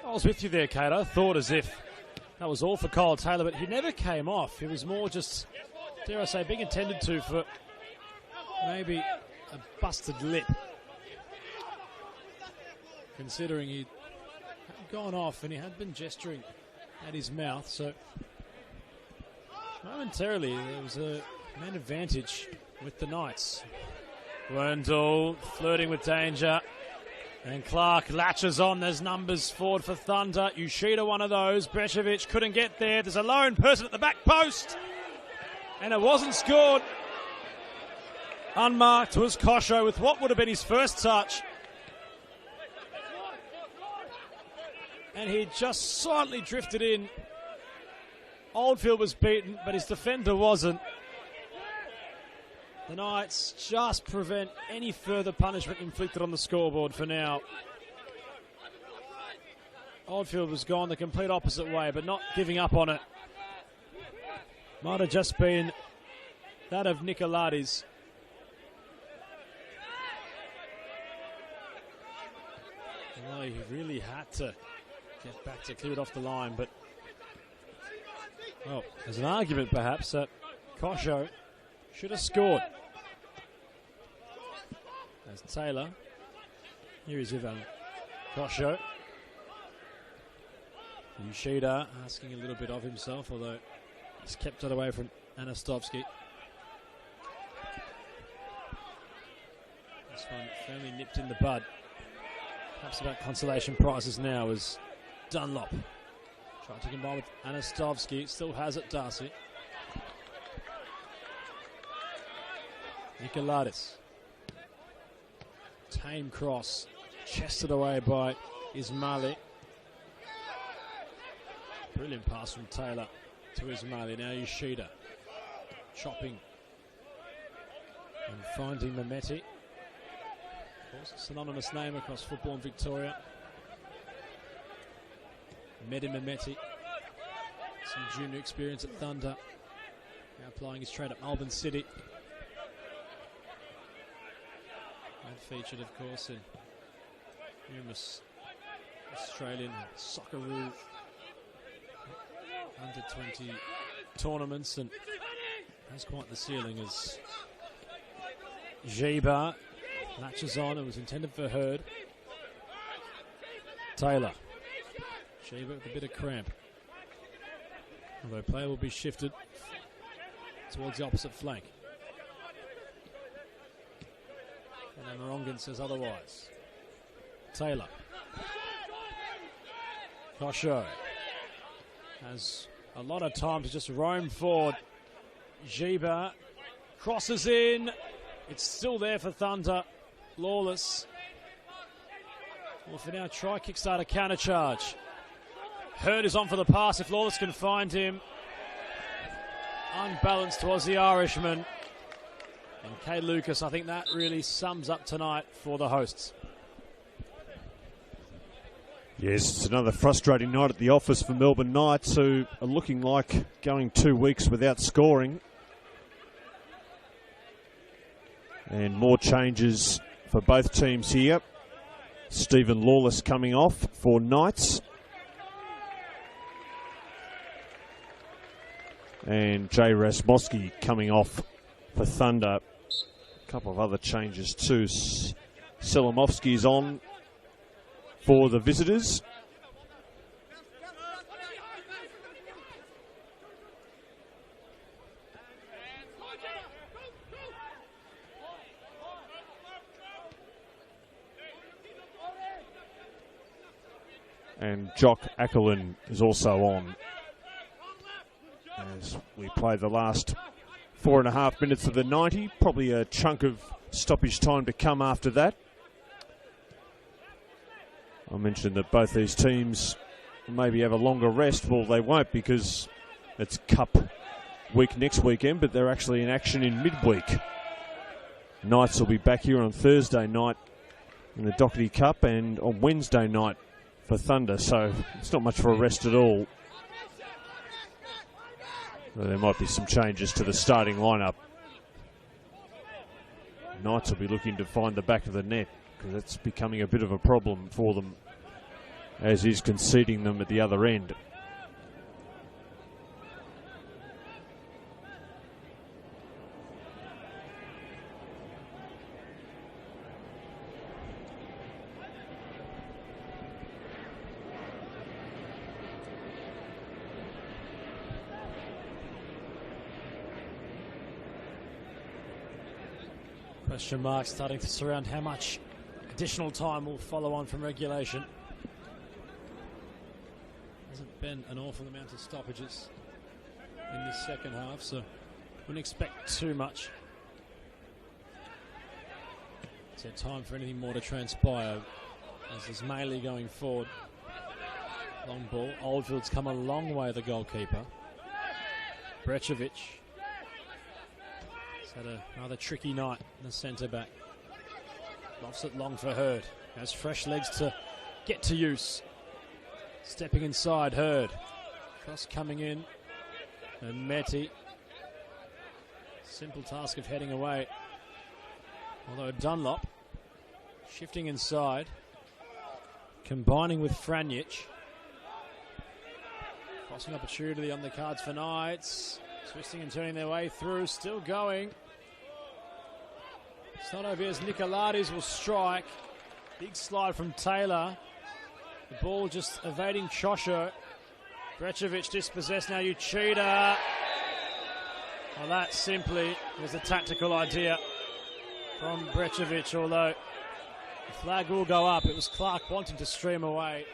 I was with you there, Kate. I thought as if that was all for Kyle Taylor, but he never came off. It was more just, dare I say, being intended to for maybe a busted lip. Considering he had gone off and he had been gesturing at his mouth, so momentarily there was a man advantage with the Knights. Wendell flirting with danger. And Clark latches on. There's numbers forward for Thunder. Yoshida, one of those. Breshevich couldn't get there. There's a lone person at the back post. And it wasn't scored. Unmarked was Kosho with what would have been his first touch. And he just slightly drifted in. Oldfield was beaten, but his defender wasn't. The Knights just prevent any further punishment inflicted on the scoreboard for now. Oldfield was gone the complete opposite way, but not giving up on it. Might have just been that of Nicolades. Well, he really had to get back to clear it off the line, but well, there's an argument perhaps that Kosho should have scored. As Taylor. Here is Ivan Kosho. Yoshida asking a little bit of himself, although he's kept it away from Anastovsky. This one firmly nipped in the bud. Perhaps about consolation prizes now as Dunlop trying to combine with Anastovsky. Still has it, Darcy. Nicolades. Tame cross. Chested away by Ismaili. Brilliant pass from Taylor to Ismaili. Now Yoshida. Chopping. And finding Mehmeti. Of course, a synonymous name across football in Victoria. Mehdi Mehmeti. Some junior experience at Thunder. Now applying his trade at Melbourne City. And featured, of course, in numerous Australian Socceroo under 20 tournaments and has quite the ceiling as Giba latches on. It was intended for Hurd. Taylor. Giba with a bit of cramp. Although play will be shifted towards the opposite flank. And Morongan says otherwise. Taylor. Kosho has a lot of time to just roam forward. Giba crosses in. It's still there for Thunder. Lawless. Well, for now, try kickstart a counter charge. Hurd is on for the pass if Lawless can find him. Unbalanced was the Irishman. And Kay Lucas, I think that really sums up tonight for the hosts. Yes, it's another frustrating night at the office for Melbourne Knights, who are looking like going 2 weeks without scoring. And more changes for both teams here. Stephen Lawless coming off for Knights. And Jay Rasmosky coming off for Thunder. A couple of other changes too. Selimovsky's on for the visitors. And Jock Ackerlin is also on as we play the last 4.5 minutes of the 90. Probably a chunk of stoppage time to come after that. I mentioned that both these teams maybe have a longer rest. Well, they won't because it's Cup week next weekend, but they're actually in action in midweek. Knights will be back here on Thursday night in the Doherty Cup and on Wednesday night for Thunder, so it's not much for a rest at all. Well, there might be some changes to the starting lineup. Knights will be looking to find the back of the net because that's becoming a bit of a problem for them, as is conceding them at the other end. Question mark starting to surround how much additional time will follow on from regulation. Hasn't been an awful amount of stoppages in this second half, so wouldn't expect too much. Is there time for anything more to transpire as there's Maley going forward? Long ball. Oldfield's come a long way, the goalkeeper. Brecevic had a rather tricky night in the centre back. Lofts it long for Hurd. Has fresh legs to get to use. Stepping inside, Hurd. Cross coming in. And Meti. Simple task of heading away. Although Dunlop shifting inside. Combining with Franjic. Crossing opportunity on the cards for Knights. Twisting and turning their way through. Still going. It's not over as Nicolades will strike. Big slide from Taylor. The ball just evading Chosho. Brecevic dispossessed now. Uchida. Well, that simply was a tactical idea from Brecevic, although the flag will go up. It was Clark wanting to stream away.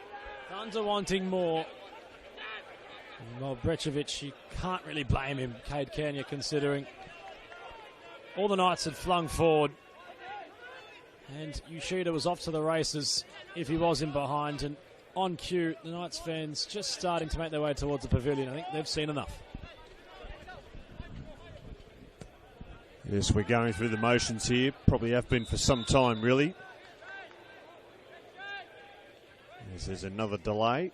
Thunder wanting more. Well, Brecevic, you can't really blame him, Cade Kenya, considering all the Knights had flung forward. And Uchida was off to the races if he was in behind. And on cue, the Knights fans just starting to make their way towards the pavilion. I think they've seen enough. Yes, we're going through the motions here. Probably have been for some time, really. Yes, there's another delay.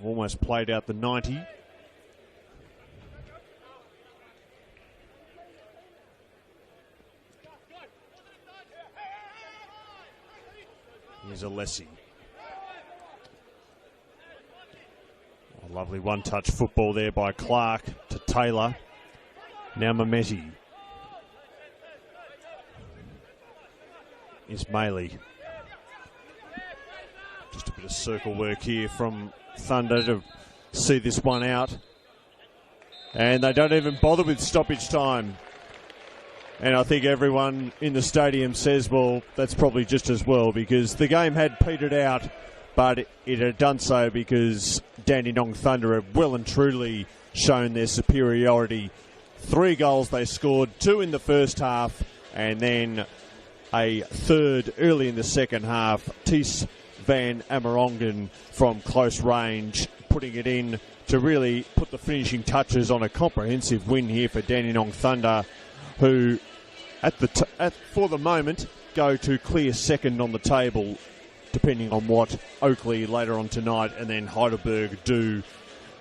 Almost played out the 90. Here's Alessi. Lovely one-touch football there by Clark to Taylor. Now Mehmeti. Ismaili. Just a bit of circle work here from Thunder to see this one out. And they don't even bother with stoppage time. And I think everyone in the stadium says, well, that's probably just as well, because the game had petered out, but it had done so because Dandenong Thunder have well and truly shown their superiority. 3 goals they scored, 2 in the first half, and then a third early in the second half. Ties van Amerongen from close range, putting it in to really put the finishing touches on a comprehensive win here for Dandenong Thunder, who for the moment go to clear second on the table, depending on what Oakley later on tonight and then Heidelberg do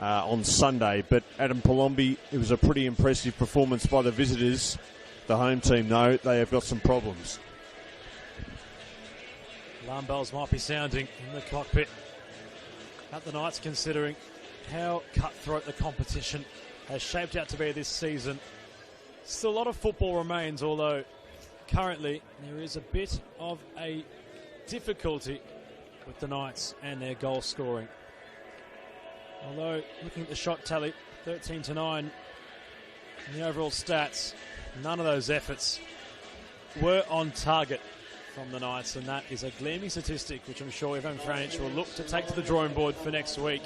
on Sunday. But Adam Palombi, it was a pretty impressive performance by the visitors. The home team, though, they have got some problems. Alarm bells might be sounding in the cockpit at the Knights, considering how cutthroat the competition has shaped out to be this season. Still a lot of football remains, although currently there is a bit of a difficulty with the Knights and their goal scoring. Although, looking at the shot tally, 13-9 in the overall stats, none of those efforts were on target from the Knights, and that is a gleaming statistic which I'm sure Evan Franich will look to take to the drawing board for next week,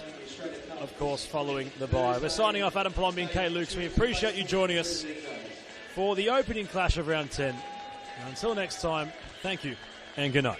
of course, following the bye. We're signing off. Adam Palombi and Kay Lukes. We appreciate you joining us for the opening clash of round 10. And until next time, thank you and good night.